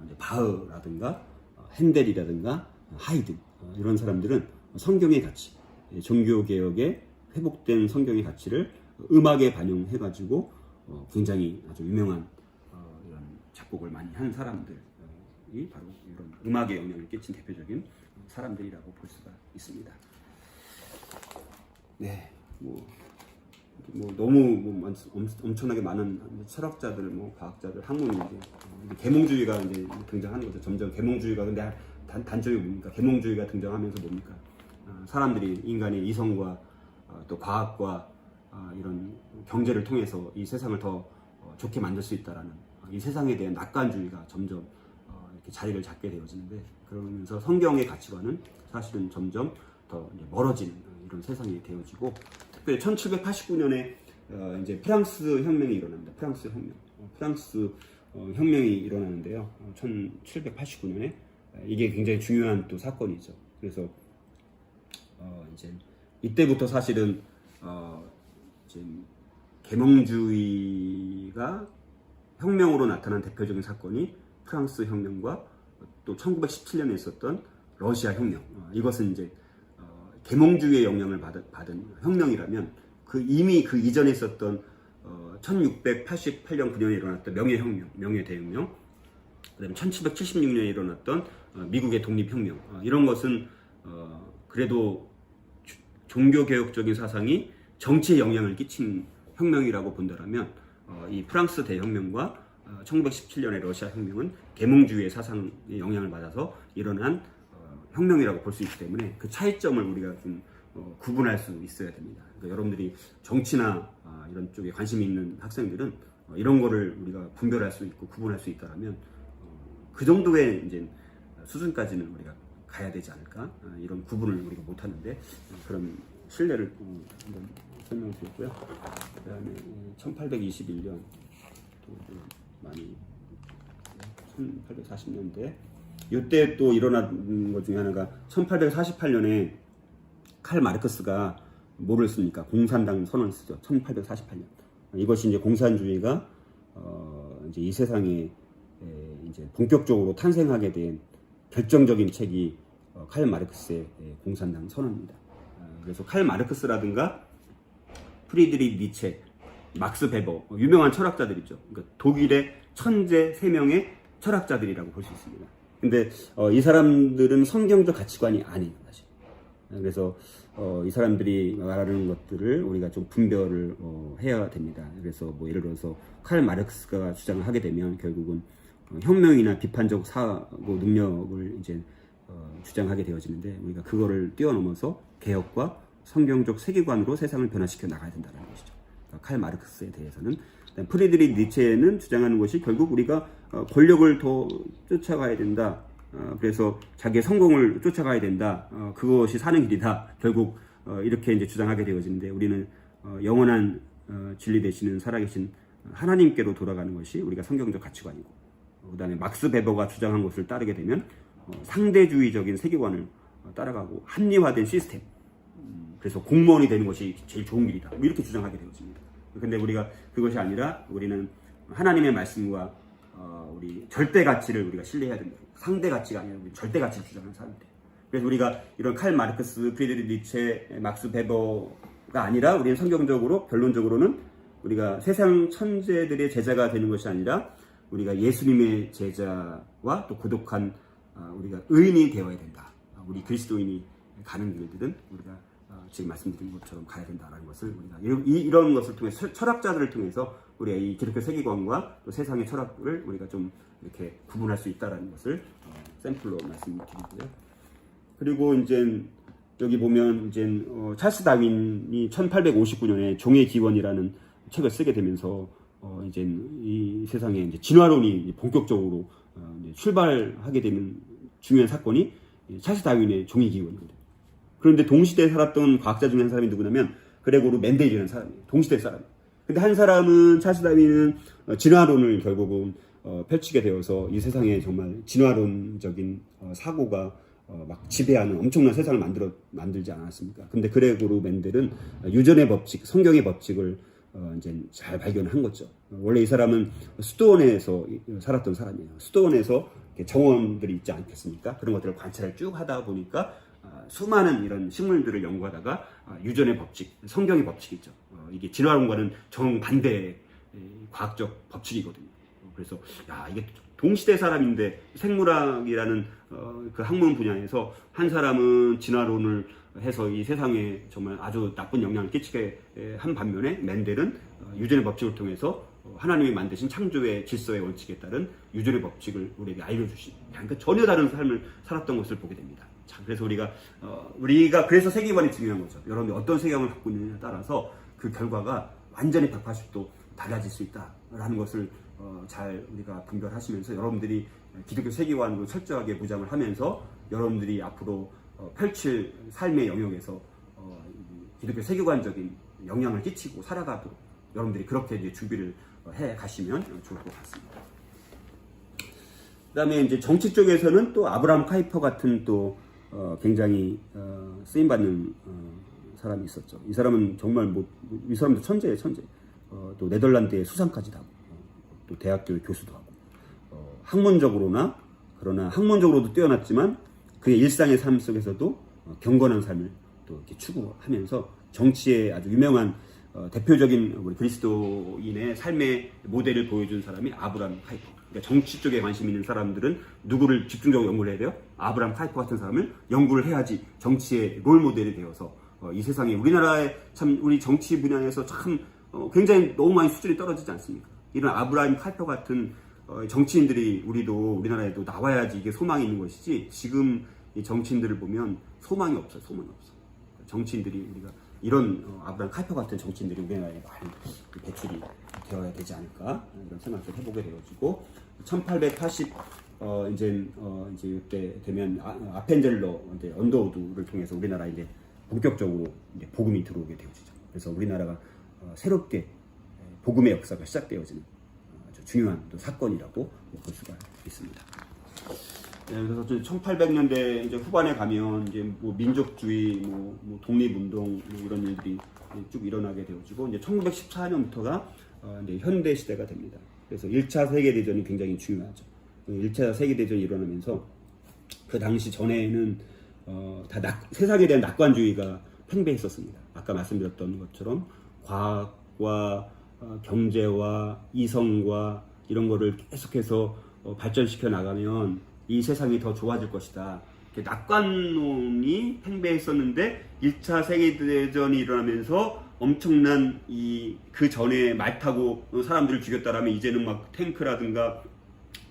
이제 바흐라든가 핸델이라든가 하이든, 이런 사람들은 성경의 가치, 종교개혁에 회복된 성경의 가치를 음악에 반영해가지고 굉장히 아주 유명한 이런 작곡을 많이 한 사람들이 바로 이런 음악에 영향을 끼친 대표적인 사람들이라고 볼 수가 있습니다. 네, 너무 엄청나게 많은 철학자들, 과학자들, 학문인데, 계몽주의가 이제 등장하는 거죠. 점점 계몽주의가, 근데 단점이 뭡니까? 계몽주의가 등장하면서 뭡니까? 사람들이 인간의 이성과 또 과학과 이런 경제를 통해서 이 세상을 더 좋게 만들 수 있다라는 이 세상에 대한 낙관주의가 점점 이렇게 자리를 잡게 되어지는데, 그러면서 성경의 가치관은 사실은 점점 더 이제 멀어지는 이런 세상이 되어지고, 특별히 1789년에 이제 프랑스 혁명이 일어납니다. 프랑스 혁명이 일어나는데요. 1789년에 이게 굉장히 중요한 또 사건이죠. 그래서 이제 이때부터 사실은 이제 계몽주의가 혁명으로 나타난 대표적인 사건이 프랑스 혁명과 또 1917년에 있었던 러시아 혁명. 이것은 이제 계몽주의의 영향을 받은 혁명이라면, 이미 그 이전에 있었던 1688년 9년에 일어났던 명예혁명, 명예대혁명, 그다음에 1776년에 일어났던 미국의 독립혁명, 이런 것은 그래도 종교개혁적인 사상이 정치에 영향을 끼친 혁명이라고 본다면 이 프랑스 대혁명과 1917년의 러시아 혁명은 계몽주의의 사상에 영향을 받아서 일어난 혁명이라고 볼 수 있기 때문에 그 차이점을 우리가 좀 구분할 수 있어야 됩니다. 그러니까 여러분들이 정치나 이런 쪽에 관심이 있는 학생들은 이런 거를 우리가 분별할 수 있고 구분할 수 있다면 그 정도의 이제 수준까지는 우리가 가야 되지 않을까, 이런 구분을 우리가 못 하는데 그런 신뢰를 한번 설명드렸고요. 그 다음에 1821년 또 많이 1840년대 이때 또 일어난 것 중에 하나가 1848년에 칼 마르크스가 뭐를 씁니까? 공산당 선언을 쓰죠. 1848년. 이것이 이제 공산주의가 이제 이 세상에 이제 본격적으로 탄생하게 된 결정적인 책이 칼 마르크스의 공산당 선언입니다. 그래서 칼 마르크스라든가 프리드리히 니체, 막스 베버, 유명한 철학자들이죠. 그러니까 독일의 천재 3명의 철학자들이라고 볼 수 있습니다. 근데 이 사람들은 성경적 가치관이 아니에요, 사실. 그래서 이 사람들이 말하는 것들을 우리가 좀 분별을 해야 됩니다. 그래서 뭐 예를 들어서 칼 마르크스가 주장을 하게 되면 결국은 혁명이나 비판적 사고 능력을 이제 주장하게 되어지는데 우리가 그거를 뛰어넘어서 개혁과 성경적 세계관으로 세상을 변화시켜 나가야 된다는 것이죠. 그러니까 칼 마르크스에 대해서는. 프리드리히 니체는 주장하는 것이 결국 우리가 권력을 더 쫓아가야 된다. 그래서 자기의 성공을 쫓아가야 된다. 그것이 사는 길이다. 결국 이렇게 이제 주장하게 되어지는데 우리는 영원한 진리 되시는 살아계신 하나님께로 돌아가는 것이 우리가 성경적 가치관이고, 그다음에 막스 베버가 주장한 것을 따르게 되면 상대주의적인 세계관을 따라가고 합리화된 시스템, 그래서 공무원이 되는 것이 제일 좋은 길이다. 뭐 이렇게 주장하게 되어집니다. 근데 우리가 그것이 아니라 우리는 하나님의 말씀과 우리 절대 가치를 우리가 신뢰해야 된다. 상대 가치가 아니라 우리 절대 가치를 주장하는 사람들. 그래서 우리가 이런 칼 마르크스, 프리드리히 니체, 막스 베버가 아니라 우리는 성경적으로 결론적으로는 우리가 세상 천재들의 제자가 되는 것이 아니라 우리가 예수님의 제자와 또 고독한 우리가 의인이 되어야 된다. 우리 그리스도인이 가는 길들은 우리가 지금 말씀드린 것처럼 가야 된다는 것을 우리가 이런 것을 통해서 철학자들을 통해서 우리가 이 기독교 세계관과 또 세상의 철학을 우리가 좀 이렇게 구분할 수 있다는 것을 샘플로 말씀드리고요. 그리고 이제 여기 보면 이제 찰스 다윈이 1859년에 종의 기원이라는 책을 쓰게 되면서 이제 이 세상에 이제 진화론이 본격적으로 이제 출발하게 되는 중요한 사건이 찰스 다윈의 종의 기원이거든요. 그런데 동시대에 살았던 과학자 중에 한 사람이 누구냐면 그레고르 멘델이라는 사람이에요. 동시대 사람. 근데 한 사람은 찰스 다윈은 진화론을 결국은 펼치게 되어서 이 세상에 정말 진화론적인 사고가 막 지배하는 엄청난 세상을 만들지 않았습니까? 근데 그레고르 멘델은 유전의 법칙, 성경의 법칙을 이제 잘 발견한 거죠. 원래 이 사람은 수도원에서 살았던 사람이에요. 수도원에서 정원들이 있지 않겠습니까? 그런 것들을 관찰을 쭉 하다 보니까 수많은 이런 식물들을 연구하다가 유전의 법칙, 성경의 법칙이죠. 이게 진화론과는 정반대의 과학적 법칙이거든요. 그래서 이게 동시대 사람인데 생물학이라는 그 학문 분야에서 한 사람은 진화론을 해서 이 세상에 정말 아주 나쁜 영향을 끼치게 한 반면에 멘델은 유전의 법칙을 통해서 하나님이 만드신 창조의 질서의 원칙에 따른 유전의 법칙을 우리에게 알려주신, 그러니까 전혀 다른 삶을 살았던 것을 보게 됩니다. 자, 그래서 우리가 그래서 세계관이 중요한 거죠. 여러분이 어떤 세계관을 갖고 있느냐에 따라서 그 결과가 완전히 180도 달라질 수 있다라는 것을 잘 우리가 분별하시면서 여러분들이 기독교 세계관으로 철저하게 무장을 하면서 여러분들이 앞으로 펼칠 삶의 영역에서 기독교 세계관적인 영향을 끼치고 살아가도록 여러분들이 그렇게 이제 준비를 해 가시면 좋을 것 같습니다. 그다음에 이제 정치 쪽에서는 또 아브라함 카이퍼 같은 또 굉장히 쓰임 받는 사람이 있었죠. 이 사람은 정말 이 사람도 천재예요, 천재. 또 네덜란드의 수상까지도 하고 또 대학교 교수도 하고 그러나 학문적으로도 뛰어났지만 그의 일상의 삶 속에서도 경건한 삶을 또 이렇게 추구하면서 정치에 아주 유명한 대표적인 우리 그리스도인의 삶의 모델을 보여준 사람이 아브라함 카이퍼. 그러니까 정치 쪽에 관심 있는 사람들은 누구를 집중적으로 연구를 해야 돼요? 아브라함 카이퍼 같은 사람을 연구를 해야지 정치의 롤 모델이 되어서 이 세상에 우리나라의 참 우리 정치 분야에서 참 굉장히 너무 많이 수준이 떨어지지 않습니까? 이런 아브라함 카이퍼 같은 정치인들이 우리나라에도 나와야지 이게 소망이 있는 것이지 지금 이 정치인들을 보면 소망이 없어요. 소망이 없어. 정치인들이 우리가 이런 아브라함 카이퍼 같은 정치인들이 우리나라에 많이 배출이 되어야 되지 않을까 이런 생각을 해보게 되어지고 1880 이제 이때 되면 아펜젤러 이제 언더우드를 통해서 우리나라에 이제 본격적으로 이제 복음이 들어오게 되어지죠. 그래서 우리나라가 새롭게 복음의 역사가 시작되어지는 아주 중요한 또 사건이라고 볼 수가 있습니다. 네, 그래서 1800년대 이제 후반에 가면 이제 뭐 민족주의, 뭐 독립운동 뭐 이런 일들이 쭉 일어나게 되어지고 이제 1914년부터가 이제 현대 시대가 됩니다. 그래서 1차 세계대전이 굉장히 중요하죠. 1차 세계대전이 일어나면서 그 당시 전에는 세상에 대한 낙관주의가 팽배했었습니다. 아까 말씀드렸던 것처럼 과학과 경제와 이성과 이런 거를 계속해서 발전시켜 나가면 이 세상이 더 좋아질 것이다. 낙관론이 팽배했었는데 1차 세계대전이 일어나면서 엄청난 그 전에 말 타고 사람들을 죽였다라면 이제는 막 탱크라든가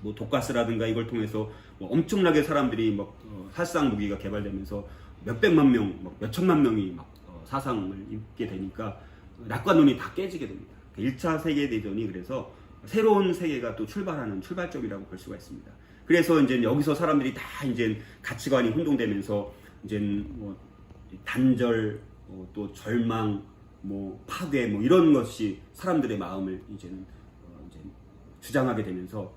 뭐 독가스라든가 이걸 통해서 뭐 엄청나게 사람들이 막 살상 무기가 개발되면서 몇백만 명, 몇천만 명이 막 사상을 입게 되니까 낙관론이 다 깨지게 됩니다. 1차 세계대전이 그래서 새로운 세계가 또 출발하는 출발점이라고 볼 수가 있습니다. 그래서 이제 여기서 사람들이 다 이제 가치관이 혼동되면서 이제 뭐 단절, 또 절망, 뭐 파괴, 뭐 이런 것이 사람들의 마음을 이제는 이제 주장하게 되면서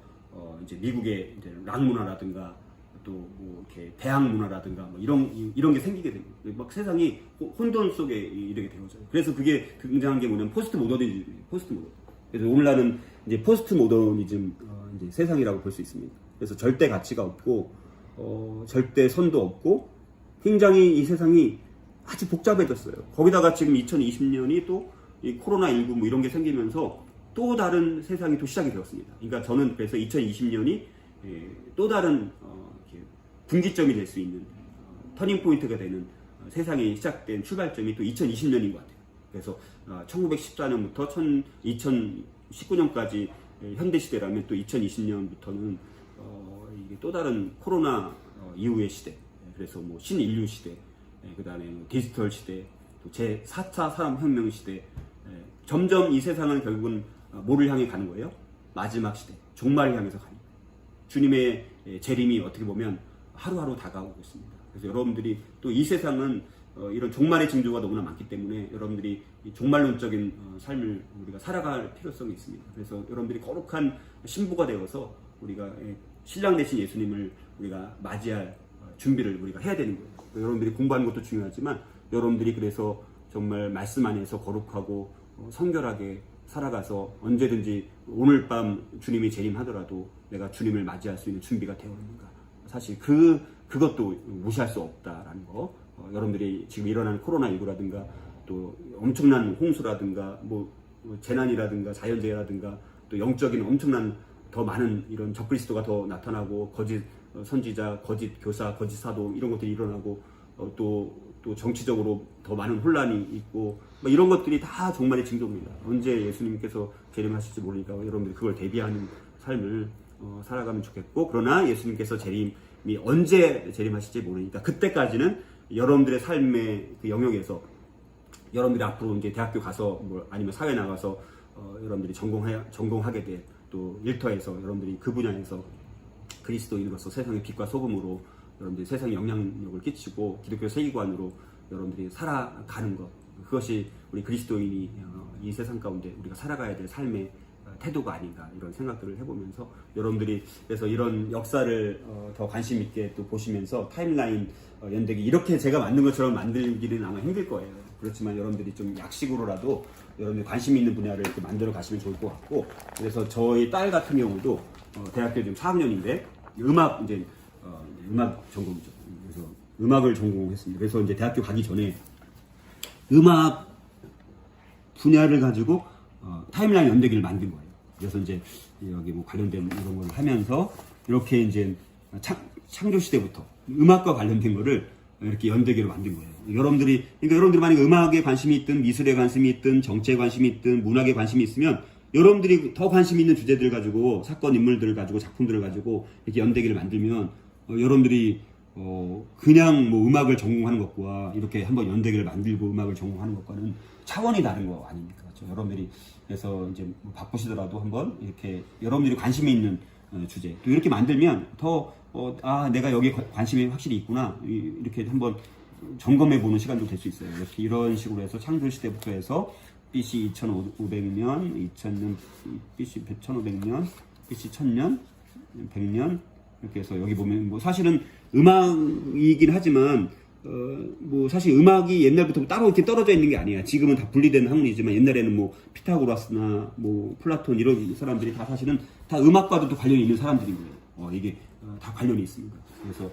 이제 미국의 이제 락 문화라든가 또 뭐 이렇게 대학 문화라든가 뭐 이런 게 생기게 됩니다. 막 세상이 혼돈 속에 이르게 되어져요. 그래서 그게 등장한 게 뭐냐면 포스트 모더니즘. 그래서 오늘날은 이제 포스트 모더니즘 이제 세상이라고 볼 수 있습니다. 그래서 절대 가치가 없고 절대 선도 없고 굉장히 이 세상이 아주 복잡해졌어요. 거기다가 지금 2020년이 또 이 코로나19 뭐 이런 게 생기면서 또 다른 세상이 또 시작이 되었습니다. 그러니까 저는 그래서 2020년이 또 다른 분기점이 될 수 있는 터닝 포인트가 되는 세상이 시작된 출발점이 또 2020년인 것 같아요. 그래서 1914년부터 2019년까지 현대 시대라면 또 2020년부터는 이게 또 다른 코로나 이후의 시대, 그래서 뭐 신인류 시대, 그다음에 디지털 시대, 또 제 4차 산업혁명 시대, 점점 이 세상은 결국은 뭐를 향해 가는 거예요? 마지막 시대, 종말을 향해서 가는 거예요. 주님의 재림이 어떻게 보면 하루하루 다가오고 있습니다. 그래서 여러분들이 또 이 세상은 이런 종말의 징조가 너무나 많기 때문에 여러분들이 이 종말론적인 삶을 우리가 살아갈 필요성이 있습니다. 그래서 여러분들이 거룩한 신부가 되어서 우리가 신랑 되신 예수님을 우리가 맞이할 준비를 우리가 해야 되는 거예요. 여러분들이 공부하는 것도 중요하지만 여러분들이 그래서 정말 말씀 안에서 거룩하고 성결하게 살아가서 언제든지 오늘 밤 주님이 재림하더라도 내가 주님을 맞이할 수 있는 준비가 되어 있는가. 사실 그것도 무시할 수 없다라는 거. 여러분들이 지금 일어나는 코로나19라든가 또 엄청난 홍수라든가 뭐 재난이라든가 자연재해라든가 또 영적인 엄청난 더 많은 이런 적그리스도가 더 나타나고 거짓 선지자, 거짓 교사, 거짓 사도 이런 것들이 일어나고 또 정치적으로 더 많은 혼란이 있고 뭐 이런 것들이 다 종말의 징조입니다. 언제 예수님께서 재림하실지 모르니까 여러분들이 그걸 대비하는 삶을 살아가면 좋겠고, 그러나 예수님께서 재림이 언제 재림하실지 모르니까 그때까지는 여러분들의 삶의 그 영역에서 여러분들이 앞으로 이제 대학교 가서 뭐 아니면 사회 나가서 여러분들이 전공하게 될 또 일터에서 여러분들이 그 분야에서 그리스도인으로서 세상의 빛과 소금으로 여러분들이 세상에 영향력을 끼치고 기독교 세계관으로 여러분들이 살아가는 것, 그것이 우리 그리스도인이 이 세상 가운데 우리가 살아가야 될 삶의 태도가 아닌가 이런 생각들을 해보면서 여러분들이 그래서 이런 역사를 더 관심 있게 또 보시면서 타임라인 연대기 이렇게 제가 만든 것처럼 만들기는 아마 힘들 거예요. 그렇지만 여러분들이 좀 약식으로라도 여러분들이 관심 있는 분야를 이렇게 만들어 가시면 좋을 것 같고, 그래서 저희 딸 같은 경우도 대학교 지금 4학년인데 음악 전공이죠. 그래서 음악을 전공했습니다. 그래서 이제 대학교 가기 전에 음악 분야를 가지고 타임라인 연대기를 만든 거예요. 그래서 이제 여기 뭐 관련된 이런 걸 하면서 이렇게 이제 창조 시대부터 음악과 관련된 거를 이렇게 연대기로 만든 거예요. 그러니까 여러분들이 만약에 음악에 관심이 있든 미술에 관심이 있든 정치에 관심이 있든 문학에 관심이 있으면 여러분들이 더 관심 있는 주제들 가지고 사건 인물들을 가지고 작품들을 가지고 이렇게 연대기를 만들면 여러분들이 그냥 뭐 음악을 전공하는 것과 이렇게 한번 연대기를 만들고 음악을 전공하는 것과는 차원이 다른 거 아닙니까? 그렇죠? 여러분들이 그래서 이제 뭐 바쁘시더라도 한번 이렇게 여러분들이 관심이 있는 주제 또 이렇게 만들면 더 내가 여기에 관심이 확실히 있구나 이렇게 한번 점검해 보는 시간도 될 수 있어요. 이렇게 이런 식으로 해서 창조 시대부터 해서 BC 2500년, 2000년, BC 1500년, BC 1000년, 100년 이렇게 해서 여기 보면 뭐 사실은 음악이긴 하지만 뭐 사실 음악이 옛날부터 따로 이렇게 떨어져 있는 게 아니야. 지금은 다 분리된 학문이지만 옛날에는 뭐 피타고라스나 뭐 플라톤 이런 사람들이 다 사실은 다 음악과도 또 관련이 있는 사람들인 거예요. 이게 다 관련이 있습니다. 그래서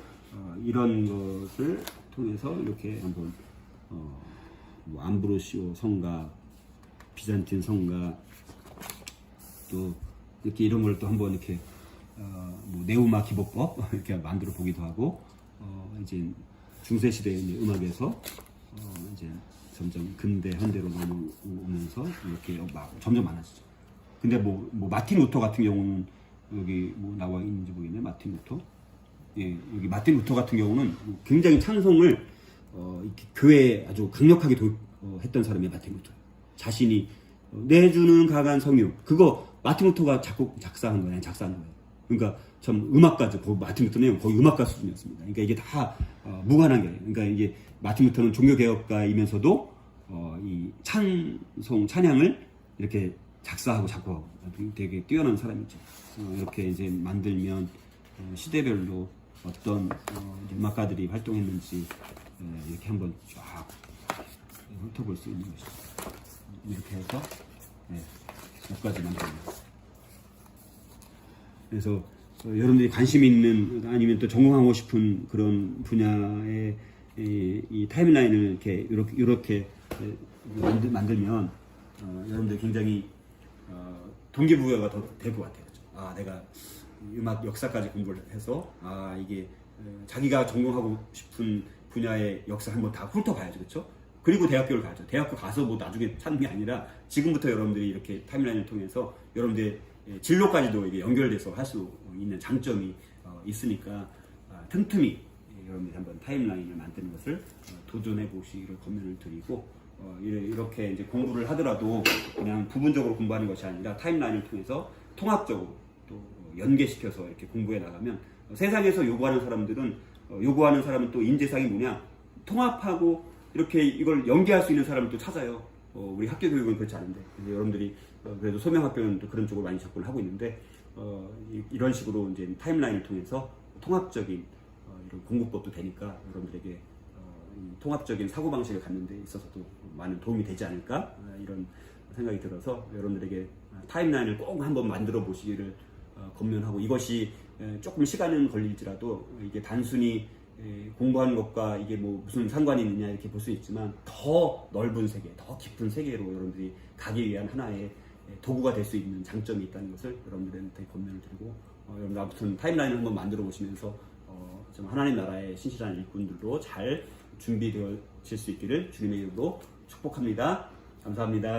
이런 것을 통해서 이렇게 한번 뭐 암브로시오 성가, 비잔틴 성가 또 이렇게 이런 걸 또 한번 이렇게 뭐 네오마 기법법 이렇게 만들어 보기도 하고 이제 중세 시대의 음악에서 이제 점점 근대 현대로 넘어오면서 이렇게 막 점점 많아지죠. 근데 뭐 마틴 루터 같은 경우는 여기 뭐 나와 있는지 모르겠네. 마틴 루터. 예, 여기 마틴 루터 같은 경우는 굉장히 찬송을 이렇게 교회에 아주 강력하게 했던 사람이 마틴 루터. 자신이 내주는 가간 성유 그거 마틴 루터가 작사한 거예요. 그러니까 참 음악가죠. 마틴 루터는 거의 음악가 수준이었습니다. 그러니까 이게 다 무관한 게. 그러니까 이게 마틴 루터는 종교개혁가이면서도 이 찬양을 이렇게 작사하고 작곡하고 되게 뛰어난 사람이죠. 이렇게 이제 만들면 시대별로 어떤 음악가들이 활동했는지 이렇게 한번 쫙 훑어볼 수 있는 것이죠. 이렇게 해서 몇 가지 만듭니다. 그래서 여러분들이 관심 있는 아니면 또 전공하고 싶은 그런 분야의 이 타임라인을 이렇게 만들면 여러분들 굉장히 동기부여가 더 될 것 같아요. 내가 음악 역사까지 공부를 해서 이게 자기가 전공하고 싶은 분야의 역사 한번 다 훑어봐야죠, 그렇죠? 그리고 대학교를 가죠. 대학교 가서 뭐 나중에 찾는 게 아니라 지금부터 여러분들이 이렇게 타임라인을 통해서 여러분들의 진로까지도 이게 연결돼서 할 수 있는 장점이 있으니까 틈틈이 여러분들이 한번 타임라인을 만드는 것을 도전해 보시기를 권면을 드리고 이렇게 이제 공부를 하더라도 그냥 부분적으로 공부하는 것이 아니라 타임라인을 통해서 통합적으로 또 연계시켜서 이렇게 공부해 나가면 세상에서 요구하는 사람은 또 인재상이 뭐냐 통합하고 이렇게 이걸 연계할 수 있는 사람을 또 찾아요. 우리 학교 교육은 그렇지 않은데 여러분들이 그래도 소명학교는 또 그런 쪽으로 많이 접근을 하고 있는데 이런 식으로 이제 타임라인을 통해서 통합적인 이런 공부법도 되니까 여러분들에게 통합적인 사고방식을 갖는 데 있어서도 많은 도움이 되지 않을까 이런 생각이 들어서 여러분들에게 타임라인을 꼭 한번 만들어 보시기를 권면하고 이것이 조금 시간은 걸릴지라도 이게 단순히 공부하는 것과 이게 뭐 무슨 상관이 있느냐 이렇게 볼 수 있지만 더 넓은 세계, 더 깊은 세계로 여러분들이 가기 위한 하나의 도구가 될 수 있는 장점이 있다는 것을 여러분들한테 권면을 드리고 여러분들 아무튼 타임라인을 한번 만들어 보시면서 좀 하나님 나라의 신실한 일꾼들로 잘 준비되어질 수 있기를 주님의 이름으로 축복합니다. 감사합니다.